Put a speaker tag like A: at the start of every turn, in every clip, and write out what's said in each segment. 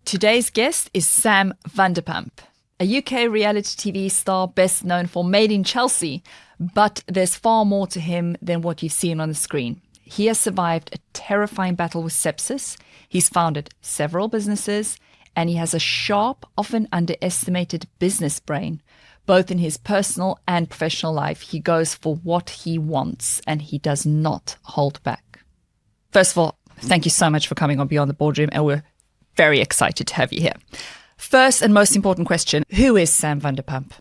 A: Today's guest is Sam Vanderpump, a UK reality TV star best known for Made in Chelsea, but there's far more to him than what you've seen on the screen. He has survived a terrifying battle with sepsis, he's founded several businesses, and he has a sharp, often underestimated business brain. Both in his personal and professional life, he goes for what he wants and he does not hold back. First of all, thank you so much for coming on Beyond the Boardroom, and we're very excited to have you here. First and most important question, who is Sam Vanderpump?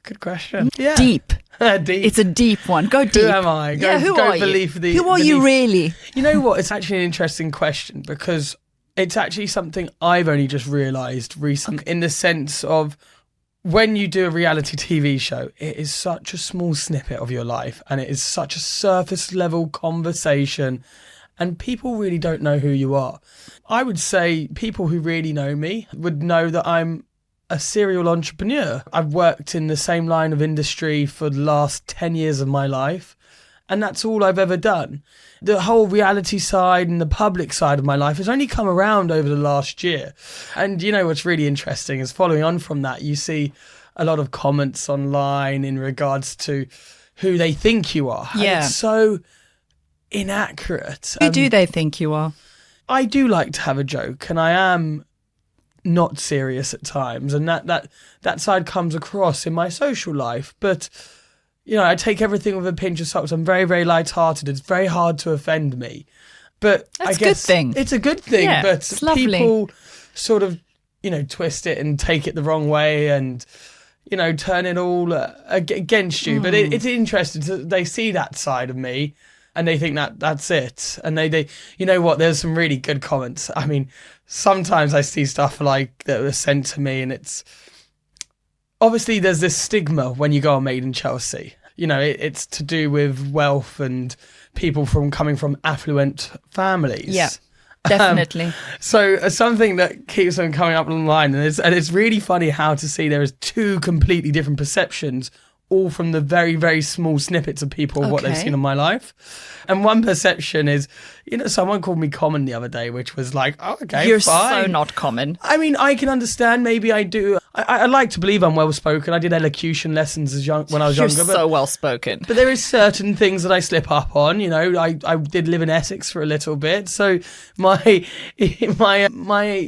B: Good question. Yeah.
A: Deep.
B: Deep.
A: It's a deep one. Go deep.
B: Who am I?
A: Who are you? Who are you really?
B: You know what? It's actually an interesting question because it's actually something I've only just realised recently, in the sense of when you do a reality TV show, it is such a small snippet of your life and it is such a surface level conversation and people really don't know who you are. I would say people who really know me would know that I'm a serial entrepreneur. I've worked in the same line of industry for the last 10 years of my life, and that's all I've ever done. The whole reality side and the public side of my life has only come around over the last year. And you know what's really interesting is, following on from that, you see a lot of comments online in regards to who they think you are.
A: Yeah.
B: And it's so inaccurate.
A: Who do they think you are?
B: I do like to have a joke, and I am not serious at times, and that side comes across in my social life. But you know, I take everything with a pinch of salt. I'm very, very light-hearted. It's very hard to offend me. But
A: That's
B: I guess
A: a good thing.
B: It's a good thing.
A: Yeah,
B: but
A: it's lovely.
B: People sort of, twist it and take it the wrong way and, turn it all against you. But it's interesting. They see that side of me and they think that's it. And they you know what, there's some really good comments. I mean, sometimes I see stuff like that was sent to me and it's, obviously, there's this stigma when you go on Made in Chelsea. It's to do with wealth and people coming from affluent families.
A: Yeah, definitely.
B: So something that keeps on coming up online, and it's really funny how to see there is two completely different perceptions, all from the very, very small snippets of people of what they've seen in my life. And one perception is, someone called me common the other day, which was like, oh, okay,
A: You're
B: fine.
A: so not common.
B: I mean, I can understand. Maybe I do. I like to believe I'm well-spoken. I did elocution lessons when I was
A: You're
B: younger.
A: so well-spoken.
B: But there is certain things that I slip up on. I did live in Essex for a little bit. So my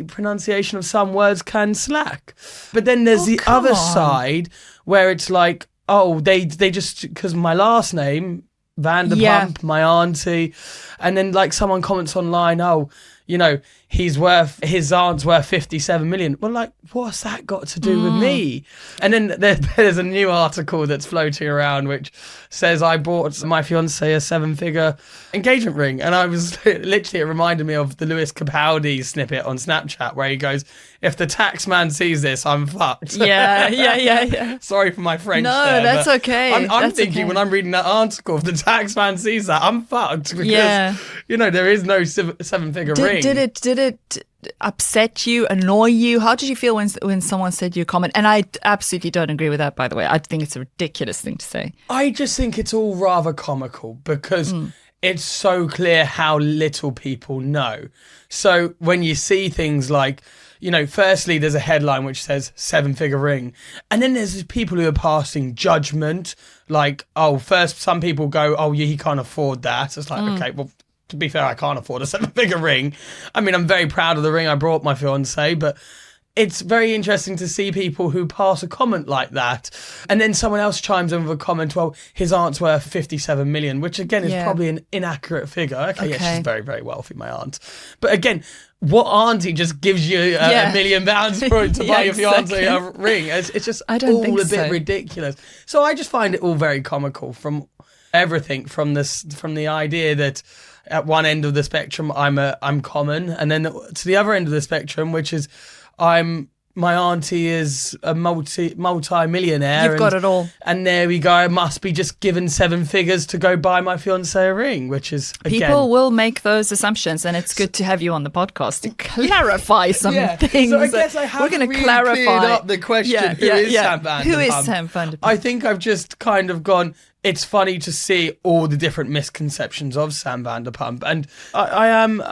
B: pronunciation of some words can slack. But then there's the other side where it's like, oh, they just, because my last name, Vanderpump, my auntie, and then like someone comments online, oh, his aunt's worth 57 million. Well, like, what's that got to do with me? And then there's a new article that's floating around which says I bought my fiancée a 7-figure engagement ring. And I was literally, it reminded me of the Lewis Capaldi snippet on Snapchat where he goes, if the tax man sees this, I'm fucked.
A: Yeah.
B: Sorry for my French.
A: No,
B: there,
A: that's okay.
B: I'm thinking when I'm reading that article, if the tax man sees that, I'm fucked because there is no 7-figure ring.
A: Did it upset you, annoy you? How did you feel when someone said your comment? And I absolutely don't agree with that, by the way. I think it's a ridiculous thing to say.
B: I just think it's all rather comical because it's so clear how little people know. So when you see things like, firstly, there's a headline which says 7-figure ring. And then there's people who are passing judgment. Like, first some people go, he can't afford that. It's like, okay, well, to be fair, I can't afford a 7-figure ring. I mean, I'm very proud of the ring I brought my fiancée, but it's very interesting to see people who pass a comment like that. And then someone else chimes in with a comment, well, his aunt's worth 57 million, which again is probably an inaccurate figure. Okay, yeah, she's very, very wealthy, my aunt. But again, what auntie just gives you £1 million to buy your fiancé a ring? It's just all a bit ridiculous. So I just find it all very comical from everything, from the idea that at one end of the spectrum I'm common, and then to the other end of the spectrum, which is my auntie is a multi-millionaire.
A: You've got it all.
B: And there we go. I must be just given 7 figures to go buy my fiancé a ring, which is, again...
A: People will make those assumptions, and it's good to have you on the podcast to clarify some things.
B: So I guess I haven't really cleared up the question, who is Sam Vanderpump?
A: Who is Sam Vanderpump?
B: I think I've just kind of gone... It's funny to see all the different misconceptions of Sam Vanderpump, and I am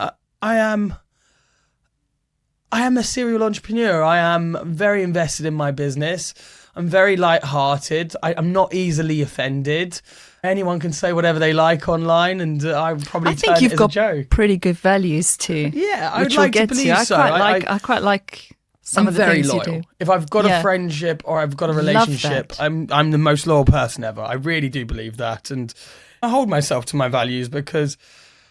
B: am a serial entrepreneur. I am very invested in my business. I'm very light-hearted. I'm not easily offended. Anyone can say whatever they like online, and I probably turn it as a joke.
A: Pretty good values too.
B: Yeah, I would like to believe so.
A: I quite like some of the things you do. I'm very loyal.
B: If I've got a friendship or I've got a relationship, I'm the most loyal person ever. I really do believe that, and I hold myself to my values, because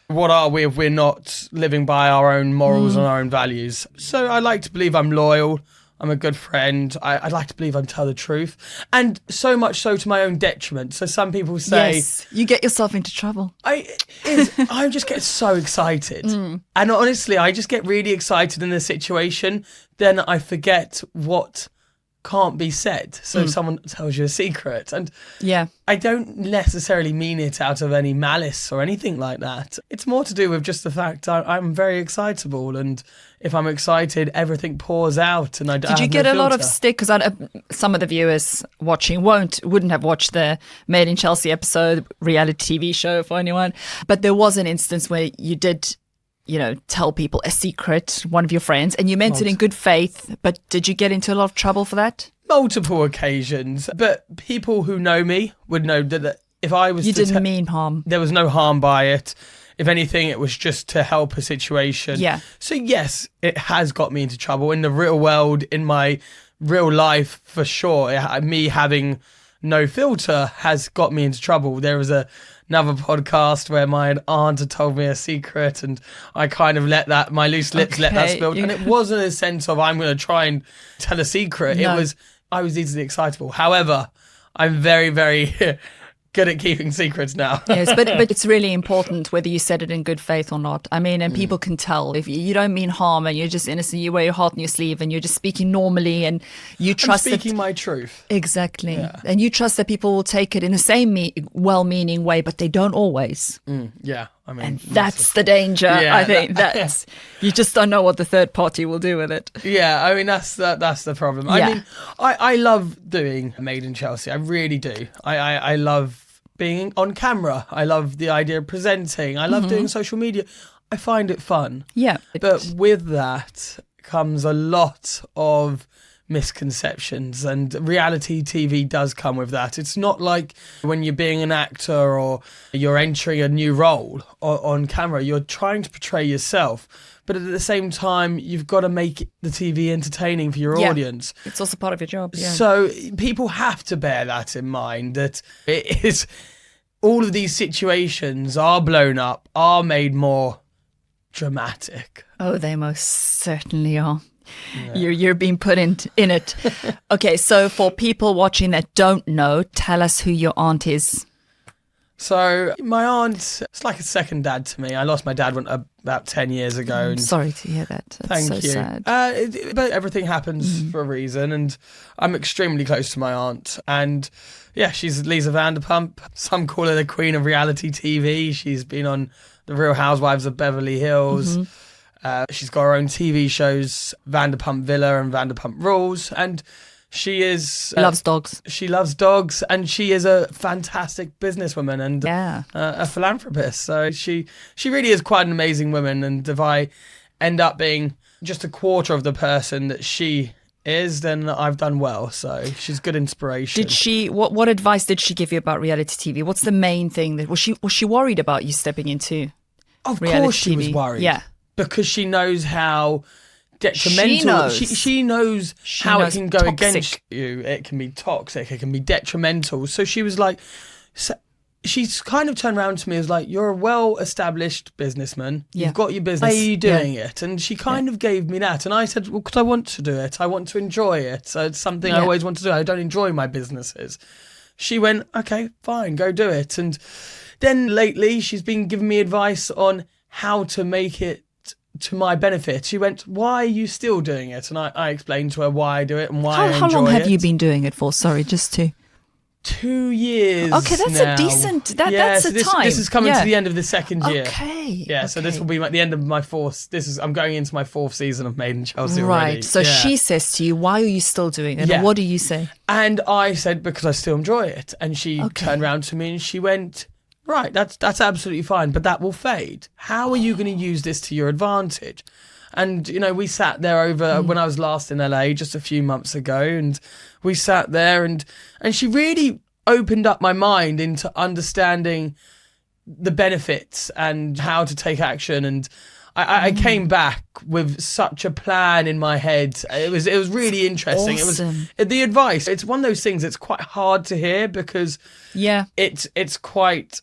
B: what are we if we're not living by our own morals and our own values? So I like to believe I'm loyal. I'm a good friend. I like to believe I tell the truth. And so much so to my own detriment. So some people say...
A: Yes, you get yourself into trouble.
B: I just get so excited. And honestly, I just get really excited in a situation. Then I forget what can't be said. So if someone tells you a secret, and I don't necessarily mean it out of any malice or anything like that. It's more to do with just the fact I'm very excitable, and if I'm excited, everything pours out, and I don't. Did you get a lot of
A: stick? Because some of the viewers watching wouldn't have watched the Made in Chelsea episode, reality TV show for anyone, but there was an instance where you did, tell people a secret, one of your friends, and you meant it in good faith, but did you get into a lot of trouble for that?
B: Multiple occasions, but people who know me would know that if I was...
A: You didn't mean harm.
B: There was no harm by it. If anything, it was just to help a situation.
A: Yeah.
B: So yes, it has got me into trouble in the real world, in my real life, for sure. Me having no filter has got me into trouble. There was another podcast where my aunt had told me a secret, and I kind of let my loose lips let that spill. And it wasn't a sense of I'm going to try and tell a secret. No. It was, I was easily excitable. However, I'm very, very good at keeping secrets now.
A: Yes, but it's really important whether you said it in good faith or not. I mean, and people can tell if you don't mean harm and you're just innocent, you wear your heart on your sleeve and you're just speaking normally and you trust
B: speaking my truth.
A: Exactly. Yeah. And you trust that people will take it in the same well-meaning way, but they don't always.
B: Yeah. I mean,
A: and that's the danger. Yeah, I think that's you just don't know what the third party will do with it.
B: Yeah, I mean that's the problem. I mean, I love doing Made in Chelsea. I really do. I love being on camera. I love the idea of presenting. I love doing social media. I find it fun.
A: Yeah.
B: But with that comes a lot of misconceptions, and reality TV does come with that. It's not like when you're being an actor or you're entering a new role on camera, you're trying to portray yourself, but at the same time you've got to make the TV entertaining for your audience.
A: It's also part of your job.
B: So people have to bear that in mind, that it is all of these situations are blown up, are made more dramatic.
A: Oh, they most certainly are. Yeah. You're being put in it. Okay, so for people watching that don't know, tell us who your aunt is.
B: So my aunt, it's like a second dad to me. I lost my dad about 10 years ago.
A: I'm sorry to hear that. That's
B: thank you.
A: Sad.
B: But everything happens for a reason, and I'm extremely close to my aunt. And yeah, she's Lisa Vanderpump. Some call her the queen of reality TV. She's been on The Real Housewives of Beverly Hills. She's got her own TV shows, Vanderpump Villa and Vanderpump Rules, and she is...
A: loves dogs.
B: She loves dogs, and she is a fantastic businesswoman and a philanthropist. So she really is quite an amazing woman, and if I end up being just a quarter of the person that she is, then I've done well. So she's good inspiration.
A: Did she? What advice did she give you about reality TV? What's the main thing that was she worried about you stepping into?
B: Of course, she was worried.
A: Yeah.
B: Because she knows how detrimental... She knows how it can go against you. It can be toxic. It can be detrimental. So she was like... She's kind of turned around to me as like, you're a well-established businessman. You've got your business. Why are you doing it? And she kind of gave me that. And I said, well, because I want to do it. I want to enjoy it. So it's something I always want to do. I don't enjoy my businesses. She went, okay, fine, go do it. And then lately she's been giving me advice on how to make it to my benefit. She went, why are you still doing it? And I explained to her why I do it and why I enjoy it.
A: How long have you been doing it for? Sorry, just to...
B: 2 years.
A: Okay, that's
B: now.
A: A decent... that's a time.
B: This is coming to the end of the second year.
A: Okay.
B: Yeah, so this will be the end of my fourth... I'm going into my fourth season of Made in Chelsea already.
A: Right, so she says to you, why are you still doing it? And what do you say?
B: And I said, because I still enjoy it. And she turned around to me and she went... Right, that's absolutely fine, but that will fade. How are you going to use this to your advantage? And, we sat there over when I was last in LA just a few months ago, and we sat there and she really opened up my mind into understanding the benefits and how to take action. And I came back with such a plan in my head. It was really interesting.
A: Awesome.
B: It was the advice. It's one of those things that's quite hard to hear because it's quite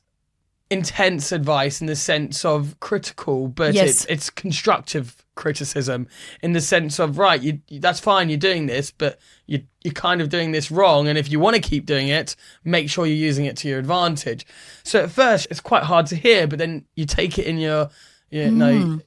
B: intense advice in the sense of critical, but it's constructive criticism in the sense of, right, that's fine, you're doing this, but you're kind of doing this wrong, and if you want to keep doing it, make sure you're using it to your advantage. So at first it's quite hard to hear, but then you take it in your in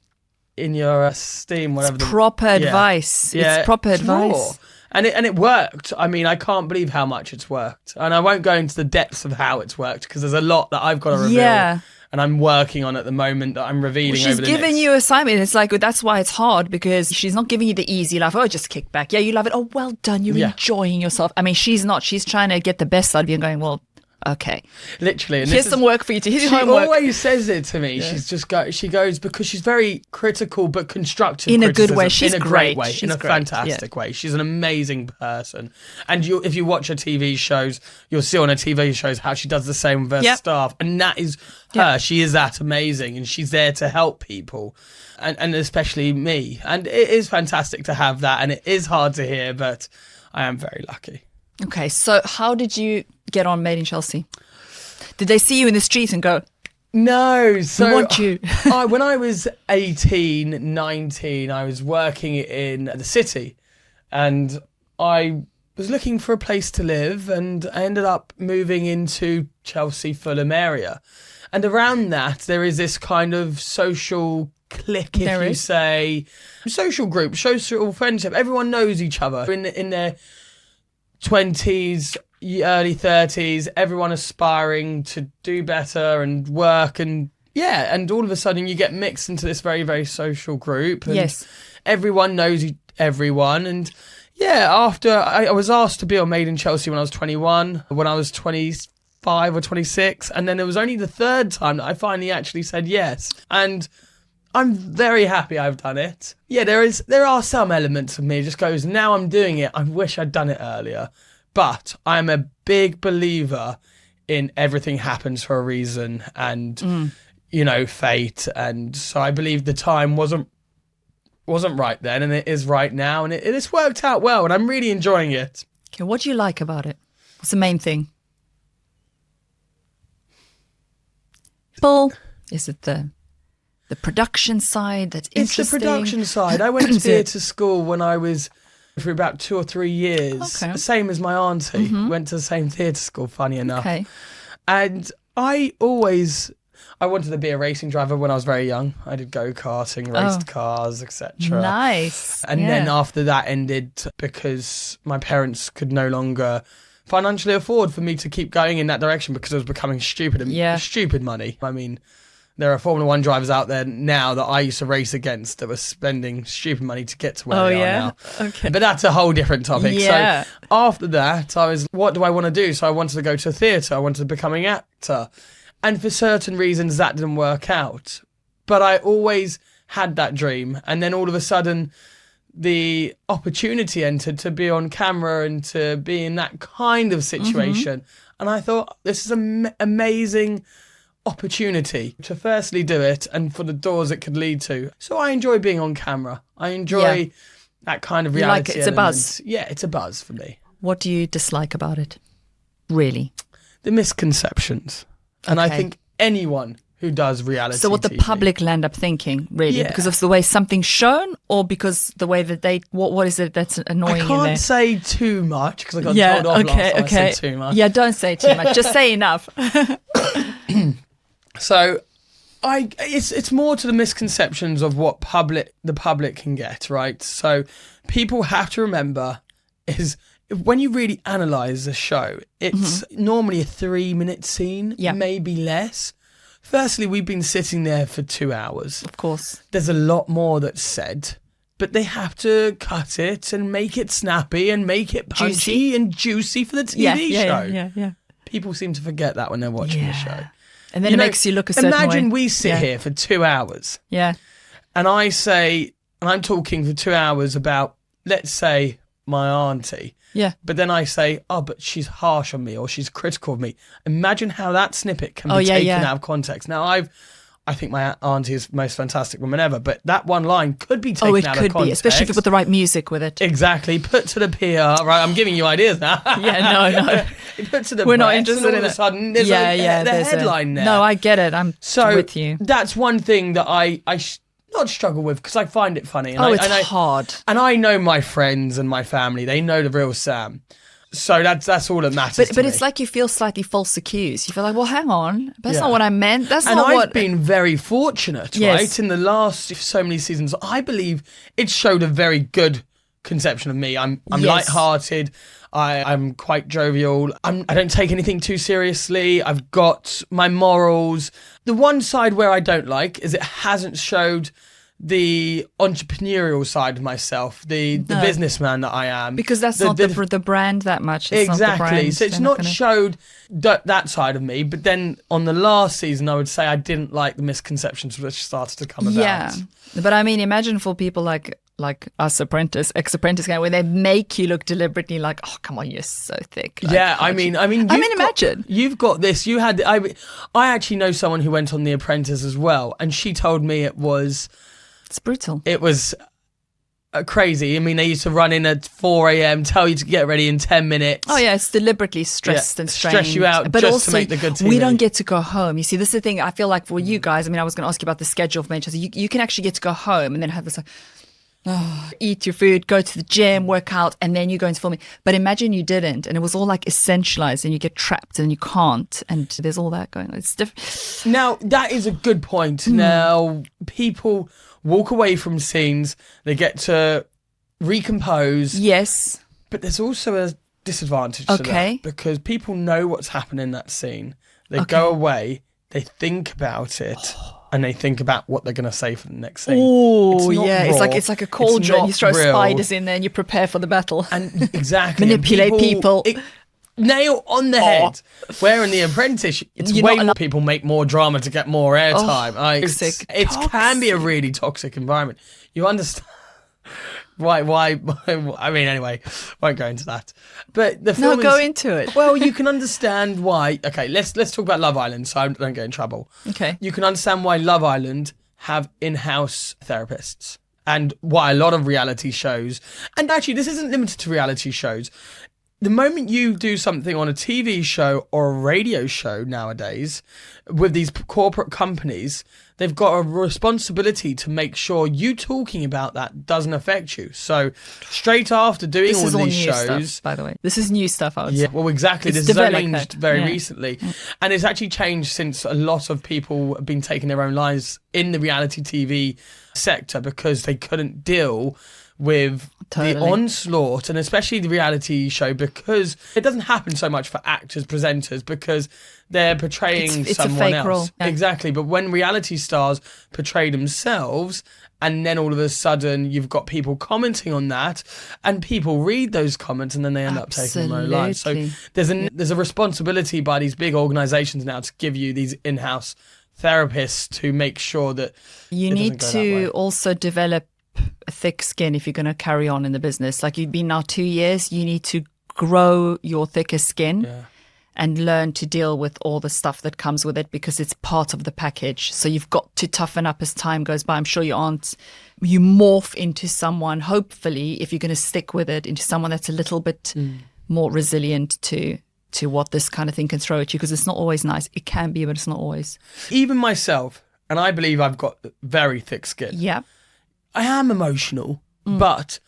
B: your esteem, whatever.
A: It's proper advice. It's proper advice.
B: Raw. And it worked. I mean, I can't believe how much it's worked. And I won't go into the depths of how it's worked because there's a lot that I've got to reveal. Yeah. And I'm working on at the moment that I'm revealing over the next.
A: She's giving you assignment. It's like, that's why it's hard, because she's not giving you the easy life. Oh, just kick back. Yeah, you love it. Oh, well done. You're enjoying yourself. I mean, she's not. She's trying to get the best out of you and going, well, okay.
B: Literally. And
A: here's some work for you to. Here's your homework.
B: She always says it to me. Yeah. She goes, because she's very critical but constructive.
A: In a good way. She's
B: in a
A: great
B: way. In a fantastic way. She's an amazing person. And if you watch her TV shows, you'll see on her TV shows how she does the same with her staff. And that is her. She is that amazing. And she's there to help people. And especially me. And it is fantastic to have that. And it is hard to hear, but I am very lucky.
A: Okay, so how did you get on Made in Chelsea? Did they see you in the street and go,
B: no, so
A: we want you?
B: When I was 18, 19, I was working in the city and I was looking for a place to live, and I ended up moving into Chelsea, Fulham area. And around that, there is this kind of social clique, if you say, social group, social friendship. Everyone knows each other in their 20s, early 30s, everyone aspiring to do better and work, and all of a sudden you get mixed into this very, very social group, and everyone knows everyone. And after I was asked to be on Made in Chelsea when I was 21, when I was 25 or 26, and then it was only the third time that I finally actually said yes, and I'm very happy I've done it. Yeah, there are some elements of me just goes, now I'm doing it, I wish I'd done it earlier. But I'm a big believer in everything happens for a reason, and fate. And so I believe the time wasn't right then, and it is right now, and it has worked out well, and I'm really enjoying it.
A: Okay, what do you like about it? What's the main thing? Is it the production side that's interesting?
B: It's the production side. I went to theatre school when I was for about 2 or 3 years. Okay. Same as my auntie. Went to the same theatre school, funny enough. Okay. And I wanted to be a racing driver when I was very young. I did go-karting, raced cars, etc.
A: Nice.
B: And then after that ended because my parents could no longer financially afford for me to keep going in that direction because it was becoming stupid money. I mean, there are Formula 1 drivers out there now that I used to race against that were spending stupid money to get to where they are now.
A: Okay.
B: But that's a whole different topic. Yeah. So after that, I was, what do I want to do? So I wanted to go to theatre. I wanted to become an actor. And for certain reasons, that didn't work out. But I always had that dream. And then all of a sudden, the opportunity entered to be on camera and to be in that kind of situation. And I thought, this is an amazing opportunity to firstly do it and for the doors it could lead to. So I enjoy being on camera. I enjoy that kind of reality.
A: You like it? It's a buzz.
B: Yeah, it's a buzz for me.
A: What do you dislike about it? Really?
B: The misconceptions. And I think anyone who does reality
A: So what the
B: TV,
A: public land up thinking, really? Yeah. Because of the way something's shown, or because the way that they, what is it that's annoying in there?
B: I can't say too much because I got told off last time I said too much.
A: Yeah, don't say too much. Just say enough.
B: So it's more to the misconceptions of what the public can get, right? So people have to remember is when you really analyse a show, it's normally a 3-minute scene, maybe less. Firstly, we've been sitting there for 2 hours.
A: Of course.
B: There's a lot more that's said, but they have to cut it and make it snappy and make it punchy and juicy for the TV show.
A: Yeah.
B: People seem to forget that when they're watching the show.
A: And then it makes you look a certain way.
B: Imagine we sit here for 2 hours.
A: Yeah.
B: And I say, and I'm talking for 2 hours about, let's say, my auntie.
A: Yeah.
B: But then I say, oh, but she's harsh on me or she's critical of me. Imagine how that snippet can be taken out of context. Now, I think my auntie is the most fantastic woman ever, but that one line could be taken out of context.
A: Oh, it could be, especially if you put the right music with it.
B: Exactly. Put to the PR, right? I'm giving you ideas now.
A: Yeah, no.
B: Put to the
A: We're
B: press,
A: not interested
B: and all
A: in
B: of
A: it.
B: a sudden, there's the headline there.
A: No, I get it. I'm with you.
B: That's one thing that I not struggle with because I find it funny. And
A: it's hard.
B: And I know my friends and my family. They know the real Sam. So that's all that matters.
A: But it's like you feel slightly false accused. You feel like, well, hang on, that's not what I meant. That's not what.
B: And I've been very fortunate, right? In the last so many seasons, I believe it showed a very good conception of me. I'm lighthearted. I'm quite jovial. I don't take anything too seriously. I've got my morals. The one side where I don't like is it hasn't showed the entrepreneurial side of myself, the businessman that I am.
A: Because that's not the brand that much. It's
B: exactly.
A: Not the brand.
B: So it's not showed that side of me. But then on the last season, I would say I didn't like the misconceptions which started to come about.
A: Yeah. But I mean, imagine for people like us ex-apprentice guy, where they make you look deliberately like, oh, come on, you're so thick. Like,
B: yeah, I mean,
A: imagine.
B: You've got this. You had. I actually know someone who went on The Apprentice as well, and she told me it's
A: brutal.
B: It was crazy. I mean, they used to run in at 4 a.m., tell you to get ready in 10 minutes.
A: Oh, yeah, it's deliberately stressed and strained.
B: Stress you out, but just also, to make the good TV.
A: We don't get to go home. You see, this is the thing. I feel like for you guys, I mean, I was going to ask you about the schedule of Manchester. You can actually get to go home and then have this eat your food, go to the gym, work out, and then you go into filming. But imagine you didn't, and it was all like essentialized, and you get trapped, and you can't, and there's all that going on. It's different.
B: Now, that is a good point. Now, people walk away from scenes, they get to recompose.
A: Yes.
B: But there's also a disadvantage to that, because people know what's happened in that scene. They go away, they think about it. And they think about what they're going to say for the next scene.
A: Oh, yeah. It's like a cauldron. You throw spiders in there and you prepare for the battle.
B: And exactly.
A: Manipulate people.
B: Nail on the head. Where in The Apprentice, it's way more people make more drama to get more airtime. It can be a really toxic environment. You understand? Why? I mean, anyway, won't go into that. But the film
A: go into it.
B: Well, you can understand why. Okay, let's talk about Love Island, so I don't get in trouble.
A: Okay.
B: You can understand why Love Island have in-house therapists, and why a lot of reality shows. And actually, this isn't limited to reality shows. The moment you do something on a TV show or a radio show nowadays with these corporate companies, they've got a responsibility to make sure you talking about that doesn't affect you. So straight after doing all these shows...
A: Stuff, by the way. This is new stuff, I would say.
B: Yeah, well, exactly. This has changed very recently. And it's actually changed since a lot of people have been taking their own lives in the reality TV sector because they couldn't deal with the onslaught, and especially the reality show, because it doesn't happen so much for actors, presenters, because they're portraying
A: it's
B: someone
A: a fake
B: else.
A: role. Yeah.
B: Exactly. But when reality stars portray themselves, and then all of a sudden you've got people commenting on that, and people read those comments, and then they end up taking their own lives. So there's a responsibility by these big organisations now to give you these in-house therapists to make sure that
A: you need to also develop a thick skin if you're going to carry on in the business. Like, you've been now 2 years, you need to grow your thicker skin and learn to deal with all the stuff that comes with it, because it's part of the package. So you've got to toughen up as time goes by. I'm sure you morph into someone, hopefully, if you're going to stick with it, into someone that's a little bit more resilient to what this kind of thing can throw at you, because it's not always nice. It can be, but it's not always.
B: Even myself, and I believe I've got very thick skin.
A: Yeah.
B: I am emotional, but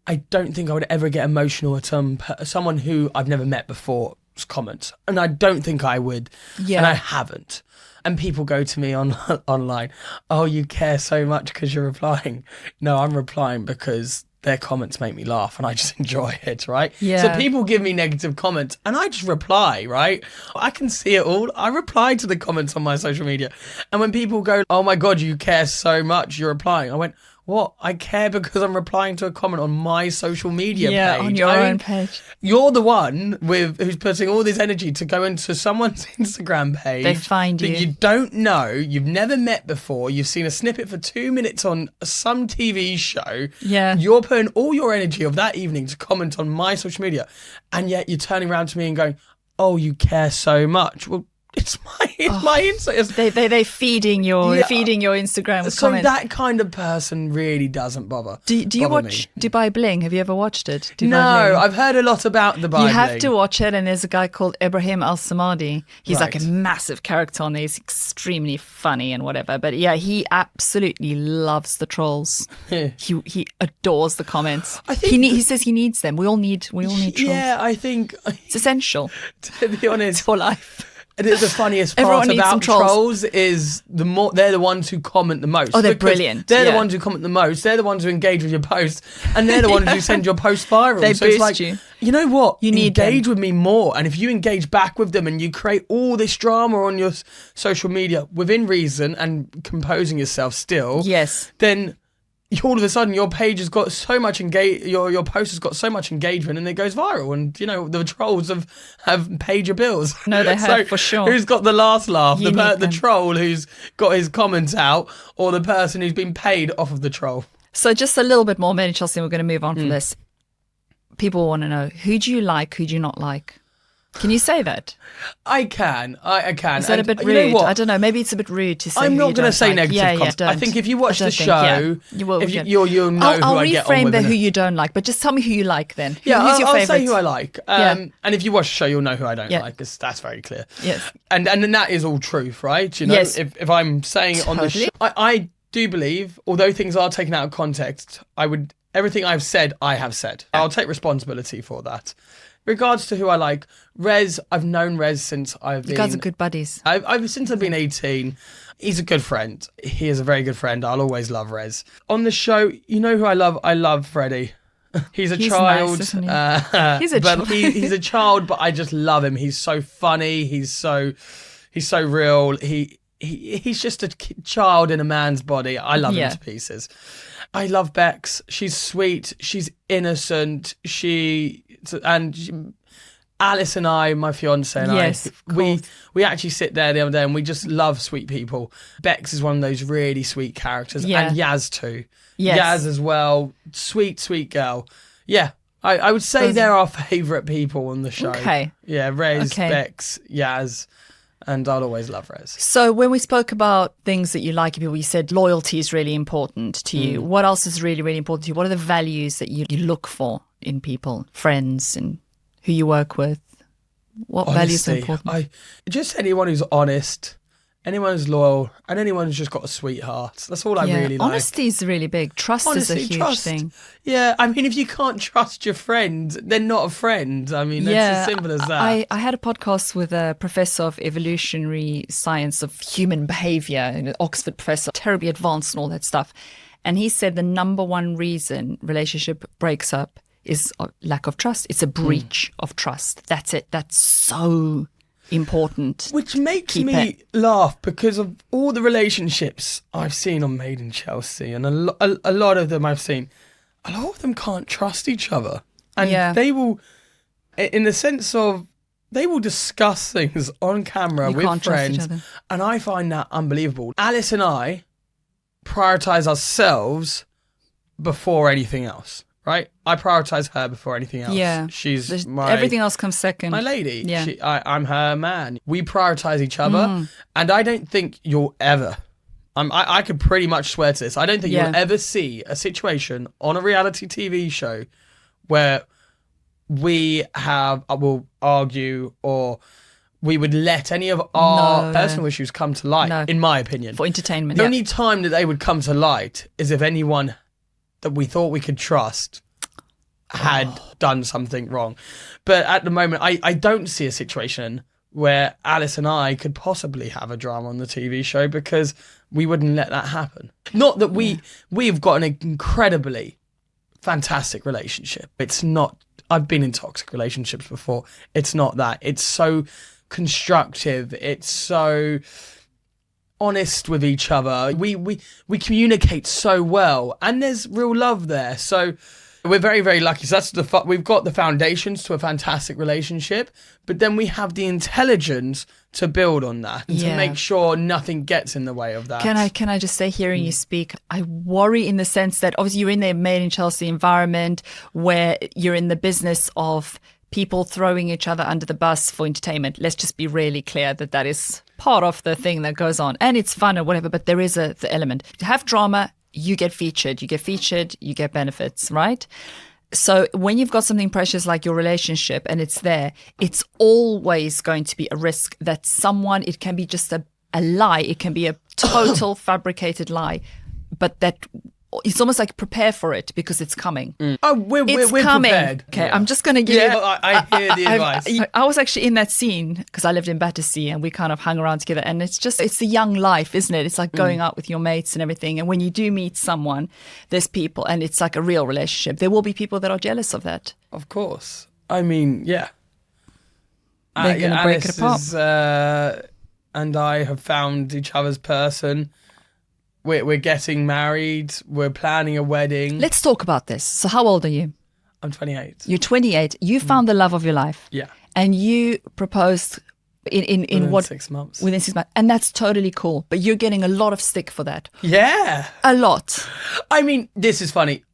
B: I don't think I would ever get emotional at someone who I've never met before's comments. And I don't think I would. Yeah. And I haven't. And people go to me online, oh, you care so much because you're replying. No, I'm replying because their comments make me laugh and I just enjoy it, right?
A: Yeah.
B: So people give me negative comments and I just reply, right? I can see it all. I reply to the comments on my social media. And when people go, oh my God, you care so much, you're replying. I went, What? I care because I'm replying to a comment on my social media page.
A: Yeah, on your own page.
B: You're the one who's putting all this energy to go into someone's Instagram page.
A: They find
B: that
A: you.
B: you don't know, you've never met before, you've seen a snippet for 2 minutes on some TV show.
A: Yeah.
B: You're putting all your energy of that evening to comment on my social media, and yet you're turning around to me and going, oh, you care so much. Well, it's my insight.
A: They're feeding your Instagram with
B: So
A: comments.
B: that kind of person really doesn't bother.
A: Do you
B: bother
A: watch
B: me.
A: Dubai Bling? Have you ever watched it? Dubai
B: No,
A: Bling?
B: I've heard a lot about the Bible.
A: You have to watch it, and there's a guy called Ibrahim Al-Samadi. He's like a
B: Right.
A: massive character on there. He's extremely funny and whatever. But yeah, he absolutely loves the trolls. he adores the comments.
B: I think
A: he says he needs them. We all need trolls.
B: Yeah, I think,
A: It's essential
B: to be honest,
A: for life.
B: the funniest part
A: Everyone needs some
B: about
A: trolls.
B: trolls is they're the ones who comment the most.
A: Oh, they're
B: Because
A: brilliant,
B: They're the
A: yeah.
B: ones who comment the most. They're the ones who engage with your post, and they're the ones who send your post viral.
A: They
B: so it's
A: boost
B: like,
A: you.
B: You know what?
A: You need
B: engage with me more, and if you engage back with them and you create all this drama on your social media within reason and composing yourself still,
A: Yes.
B: then all of a sudden your page has got so much your post has got so much engagement and it goes viral, and you know the trolls have paid your bills.
A: No, they
B: So
A: have, for sure.
B: Who's got the last laugh?
A: You need
B: The
A: them.
B: troll who's got his comments out, or the person who's been paid off of the troll?
A: So just a little bit more, Made in Chelsea, and we're going to move on
B: Mm.
A: from this. People want to know, who do you like, who do you not like? Can you say that?
B: I can.
A: Is that a bit
B: You know
A: rude?
B: what?
A: I don't know. Maybe it's a bit rude to say.
B: I'm
A: who
B: not
A: you
B: going to
A: don't
B: say
A: like.
B: negative
A: Yeah,
B: comments.
A: don't.
B: I think if you watch the
A: don't think,
B: show,
A: yeah. You will,
B: if
A: yeah.
B: you'll know who
A: I'll
B: I get on
A: reframe
B: with.
A: the
B: in
A: who
B: it.
A: you don't like, but just tell me who you like then.
B: Yeah,
A: Who's your
B: I'll
A: favorite?
B: say who I like.
A: Yeah.
B: And if you watch the show, you'll know who I don't
A: Yeah.
B: like, 'cause that's very clear.
A: Yes.
B: And then that is all truth, right? You know,
A: Yes.
B: if I'm saying it on the show,
A: Totally.
B: I do believe, although things are taken out of context, everything I've said, I have said. I'll take responsibility for that. Regards to who I like, Rez, I've known Rez since I've
A: You guys are good buddies.
B: since I've been 18. He's a good friend. He is a very good friend. I'll always love Rez. On the show, you know who I love? I love Freddie. He's a child.
A: Nice, isn't he? He's a
B: but
A: child.
B: he's a child, but I just love him. He's so funny. He's so real. He's just a child in a man's body. I love him to pieces. I love Bex. She's sweet. She's innocent. Alice and I, my fiance and
A: Yes,
B: I,
A: of course.
B: we actually sit there the other day and we just love sweet people. Bex is one of those really sweet characters,
A: Yeah.
B: and Yaz too.
A: Yes.
B: Yaz as well, sweet girl. Yeah, I would say they're our favourite people on the show.
A: Okay.
B: Yeah, Rez,
A: Okay.
B: Bex, Yaz, and I'll always love Rez.
A: So when we spoke about things that you like in people, you said loyalty is really important to you. What else is really, really important to you? What are the values that you look for in people, friends, and who you work with? What values are
B: Honesty.
A: important?
B: Just anyone who's honest, anyone who's loyal, and anyone who's just got a sweetheart. That's all I really like.
A: Honesty is really big. Trust is a huge
B: trust.
A: thing.
B: Yeah, I mean, if you can't trust your friend, they're not a friend. I mean, it's as simple as that.
A: I had a podcast with a professor of evolutionary science of human behavior, an Oxford professor, terribly advanced and all that stuff. And he said the number one reason relationship breaks up is a lack of trust. It's a breach of trust. That's it. That's so important.
B: Which makes
A: Keep
B: me laugh because of all the relationships I've seen on Made in Chelsea, and a lot of them I've seen, a lot of them can't trust each other. And they will, in the sense of, they will discuss things on camera
A: You
B: with
A: can't trust each
B: friends.
A: other.
B: And I find that unbelievable. Alice and I prioritise ourselves before anything else, right? I prioritise her before anything else.
A: Yeah.
B: She's
A: everything else comes second.
B: my lady.
A: Yeah.
B: I'm her man. We prioritise each other, and I don't think you'll ever. I could pretty much swear to this. I don't think
A: Yeah.
B: you'll ever see a situation on a reality TV show where we will argue or we would let any of our
A: No.
B: personal issues come to light.
A: No.
B: In my opinion,
A: For entertainment.
B: the
A: Yeah.
B: only time that they would come to light is if anyone that we thought we could trust had done something wrong. But at the moment, I don't see a situation where Alice and I could possibly have a drama on the TV show because we wouldn't let that happen. Not that we've got an incredibly fantastic relationship. It's not, I've been in toxic relationships before. It's not that. It's so constructive. It's so honest with each other. We communicate so well, and there's real love there. So we're very, very lucky. So we've got the foundations to a fantastic relationship, but then we have the intelligence to build on that and to make sure nothing gets in the way of that.
A: Can I just say, hearing you speak, I worry in the sense that obviously you're in the Made in Chelsea environment where you're in the business of people throwing each other under the bus for entertainment. Let's just be really clear that is part of the thing that goes on, and it's fun or whatever, but there is the element. To have drama, you get featured, you get benefits, right? So when you've got something precious like your relationship and it's there, it's always going to be a risk that it can be just a lie, it can be a total fabricated lie, but that it's almost like prepare for it because it's coming.
B: Oh, we're
A: coming.
B: Prepared.
A: Okay, I'm just going to give you...
B: I hear the advice.
A: I was actually in that scene because I lived in Battersea and we kind of hung around together, and it's the young life, isn't it? It's like going out with your mates and everything, and when you do meet someone, there's people, and it's like a real relationship. There will be people that are jealous of that.
B: Of course. I mean, yeah.
A: They're going to break it apart.
B: And I have found each other's person. We're getting married. We're planning a wedding.
A: Let's talk about this. So how old are you?
B: I'm 28.
A: You're 28. You found the love of your life.
B: Yeah.
A: And you proposed in
B: within 6 months.
A: Within 6 months. And that's totally cool. But you're getting a lot of stick for that.
B: Yeah.
A: A lot.
B: I mean, this is funny.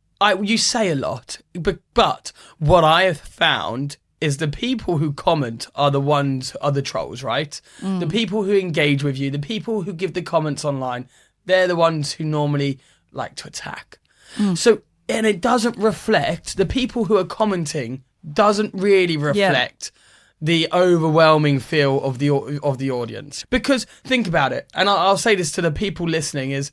B: You say a lot, but what I have found is the people who comment are the trolls, right? The people who engage with you, the people who give the comments online, they're the ones who normally like to attack. So, and it doesn't reflect, the people who are commenting doesn't really reflect the overwhelming feel of the audience. Because think about it, and I'll say this to the people listening, is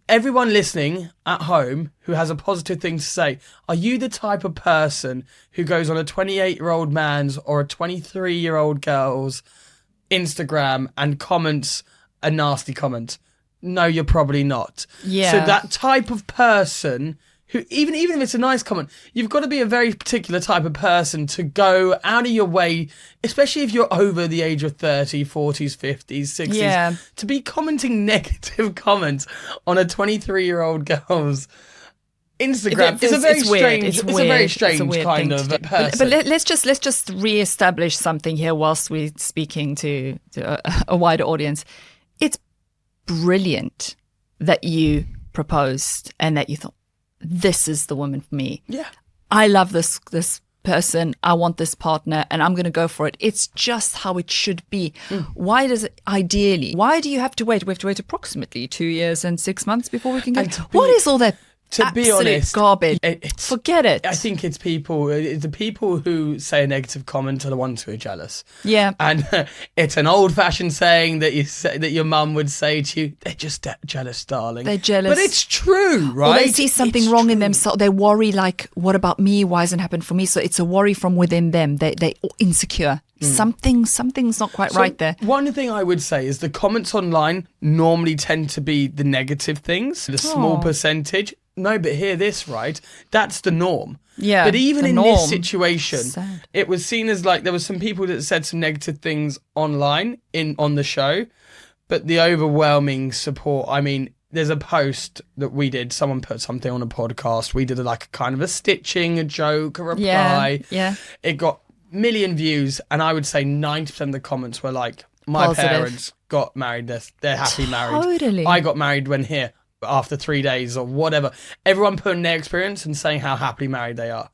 B: everyone listening at home who has a positive thing to say, are you the type of person who goes on a 28-year-old man's or a 23-year-old girl's Instagram and comments a nasty comment? No, you're probably not.
A: Yeah.
B: So that type of person who, even if it's a nice comment, you've got to be a very particular type of person to go out of your way, especially if you're over the age of 30, 40s, 50s, 60s, to be commenting negative comments on a 23-year-old girl's Instagram. It's a very strange kind of person.
A: But let's just re-establish something here whilst we're speaking to a wider audience. It's brilliant that you proposed and that you thought, this is the woman for me.
B: Yeah.
A: I love this person. I want this partner and I'm going to go for it. It's just how it should be. Why do you have to wait? We have to wait approximately 2 years and 6 months before we can get... What is all that?
B: To be honest,
A: garbage. Forget it.
B: I think it's the people who say a negative comment are the ones who are jealous.
A: Yeah.
B: And it's an old-fashioned saying that your mum would say to you, they're just jealous, darling.
A: They're jealous.
B: But it's true, right?
A: Or they see something wrong in themselves. They worry like, what about me? Why hasn't it happened for me? So it's a worry from within them. They're insecure. Something's not quite right there.
B: One thing I would say is the comments online normally tend to be the negative things, the small percentage. No, but hear this, right? That's the norm.
A: Yeah.
B: But even in this situation,
A: sad.
B: It was seen as like there was some people that said some negative things online on the show, but the overwhelming support, I mean, there's a post that we did, someone put something on a podcast, we did like a kind of a stitching, a joke, a reply.
A: Yeah.
B: It got million views, and I would say 90% of the comments were like, my
A: Positive.
B: parents got married, they're happy married.
A: Totally.
B: I got married when here. After 3 days or whatever, everyone putting their experience and saying how happily married they are.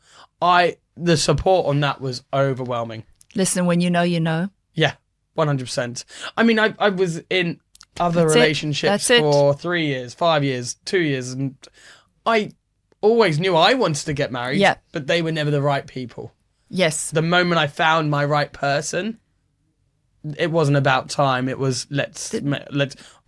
B: The support on that was overwhelming.
A: Listen, when you know, you know.
B: Yeah, 100%. I mean, I was in other relationships for 3 years, 5 years, 2 years, and I always knew I wanted to get married, but they were never the right people.
A: Yes.
B: The moment I found my right person, it wasn't about time. It was let's.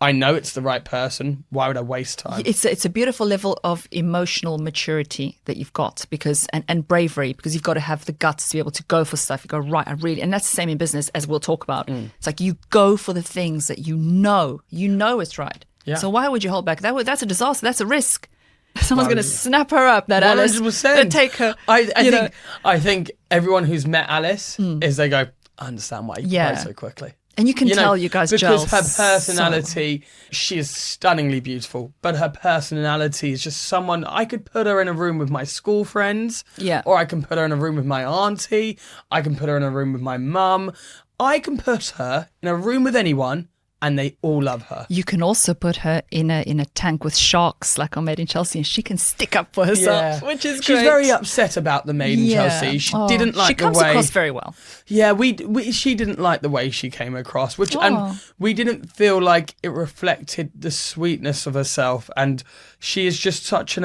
B: I know it's the right person. Why would I waste time?
A: It's a beautiful level of emotional maturity that you've got and bravery, because you've got to have the guts to be able to go for stuff. You go, right, and that's the same in business as we'll talk about. It's like you go for the things that you know it's right. Yeah. So why would you hold back? That's a disaster. That's a risk. Someone's going to snap her up, that 100%. Alice, and take her.
B: I think everyone who's met Alice is they go, I understand why you proposed so quickly.
A: And you can tell you guys gel.
B: Because her personality, she is stunningly beautiful, but her personality is just someone, I could put her in a room with my school friends, or I can put her in a room with my auntie, I can put her in a room with my mum, I can put her in a room with anyone, and they all love her.
A: You can also put her in a tank with sharks, like on Made in Chelsea, and she can stick up for herself, which is great.
B: She's very upset about the Made in Chelsea. She didn't like the way...
A: She comes across very well.
B: Yeah, she didn't like the way she came across, and we didn't feel like it reflected the sweetness of herself, and she is just such an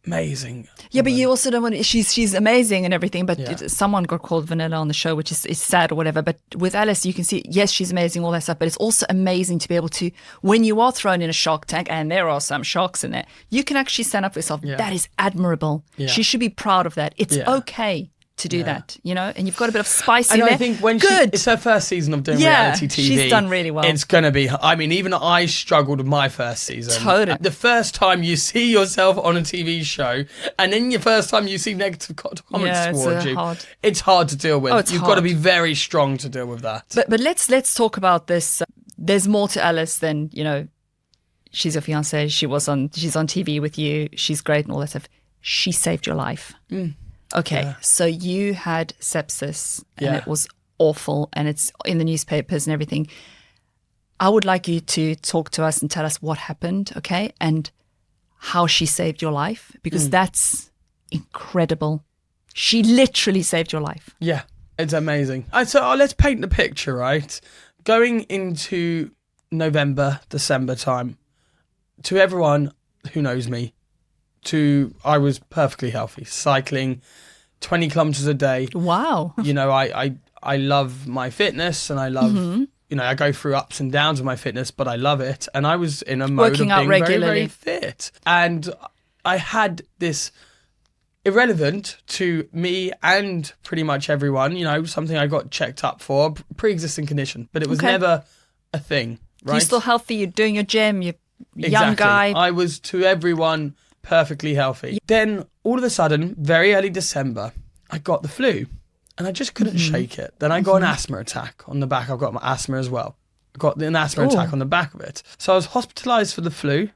B: amazing
A: Yeah, but you also don't want to, she's amazing and everything, but someone got called vanilla on the show, which is sad or whatever. But with Alice, you can see, yes, she's amazing, all that stuff, but it's also amazing to be able to, when you are thrown in a shark tank, and there are some sharks in there, you can actually stand up for yourself. That is admirable. She should be proud of that. It's okay to do that, you know, and you've got a bit of spice in there.
B: And I think when it's her first season of doing reality TV.
A: She's done really well.
B: It's going to be, I mean, even I struggled with my first season.
A: Totally.
B: The first time you see yourself on a TV show, and then your first time you see negative comments towards you, it's hard to deal with. You've got to be very strong to deal with that.
A: But let's talk about this. There's more to Alice than, you know, she's your fiancée, she's on TV with you, she's great and all that stuff. She saved your life. Okay, so you had sepsis and it was awful and it's in the newspapers and everything. I would like you to talk to us and tell us what happened, okay, and how she saved your life, because that's incredible. She literally saved your life. Yeah,
B: it's amazing. So let's paint the picture, right? Going into November, December time, to everyone who knows me, I was perfectly healthy, cycling 20 kilometres a day.
A: Wow.
B: You know, I love my fitness, and I love, you know, I go through ups and downs with my fitness, but I love it. And I was in a mode
A: working
B: of
A: out
B: being
A: regularly.
B: very, very fit. And I had this, irrelevant to me and pretty much everyone, you know, something I got checked up for, pre-existing condition, but it was never a thing, right?
A: You're still healthy, you're doing your gym, you're young guy.
B: I was, to everyone, perfectly healthy. Then all of a sudden, very early December, I got the flu and I just couldn't shake it. Then I got an asthma attack on the back. I've got my asthma as well. I got an asthma attack on the back of it. So I was hospitalised for the flu,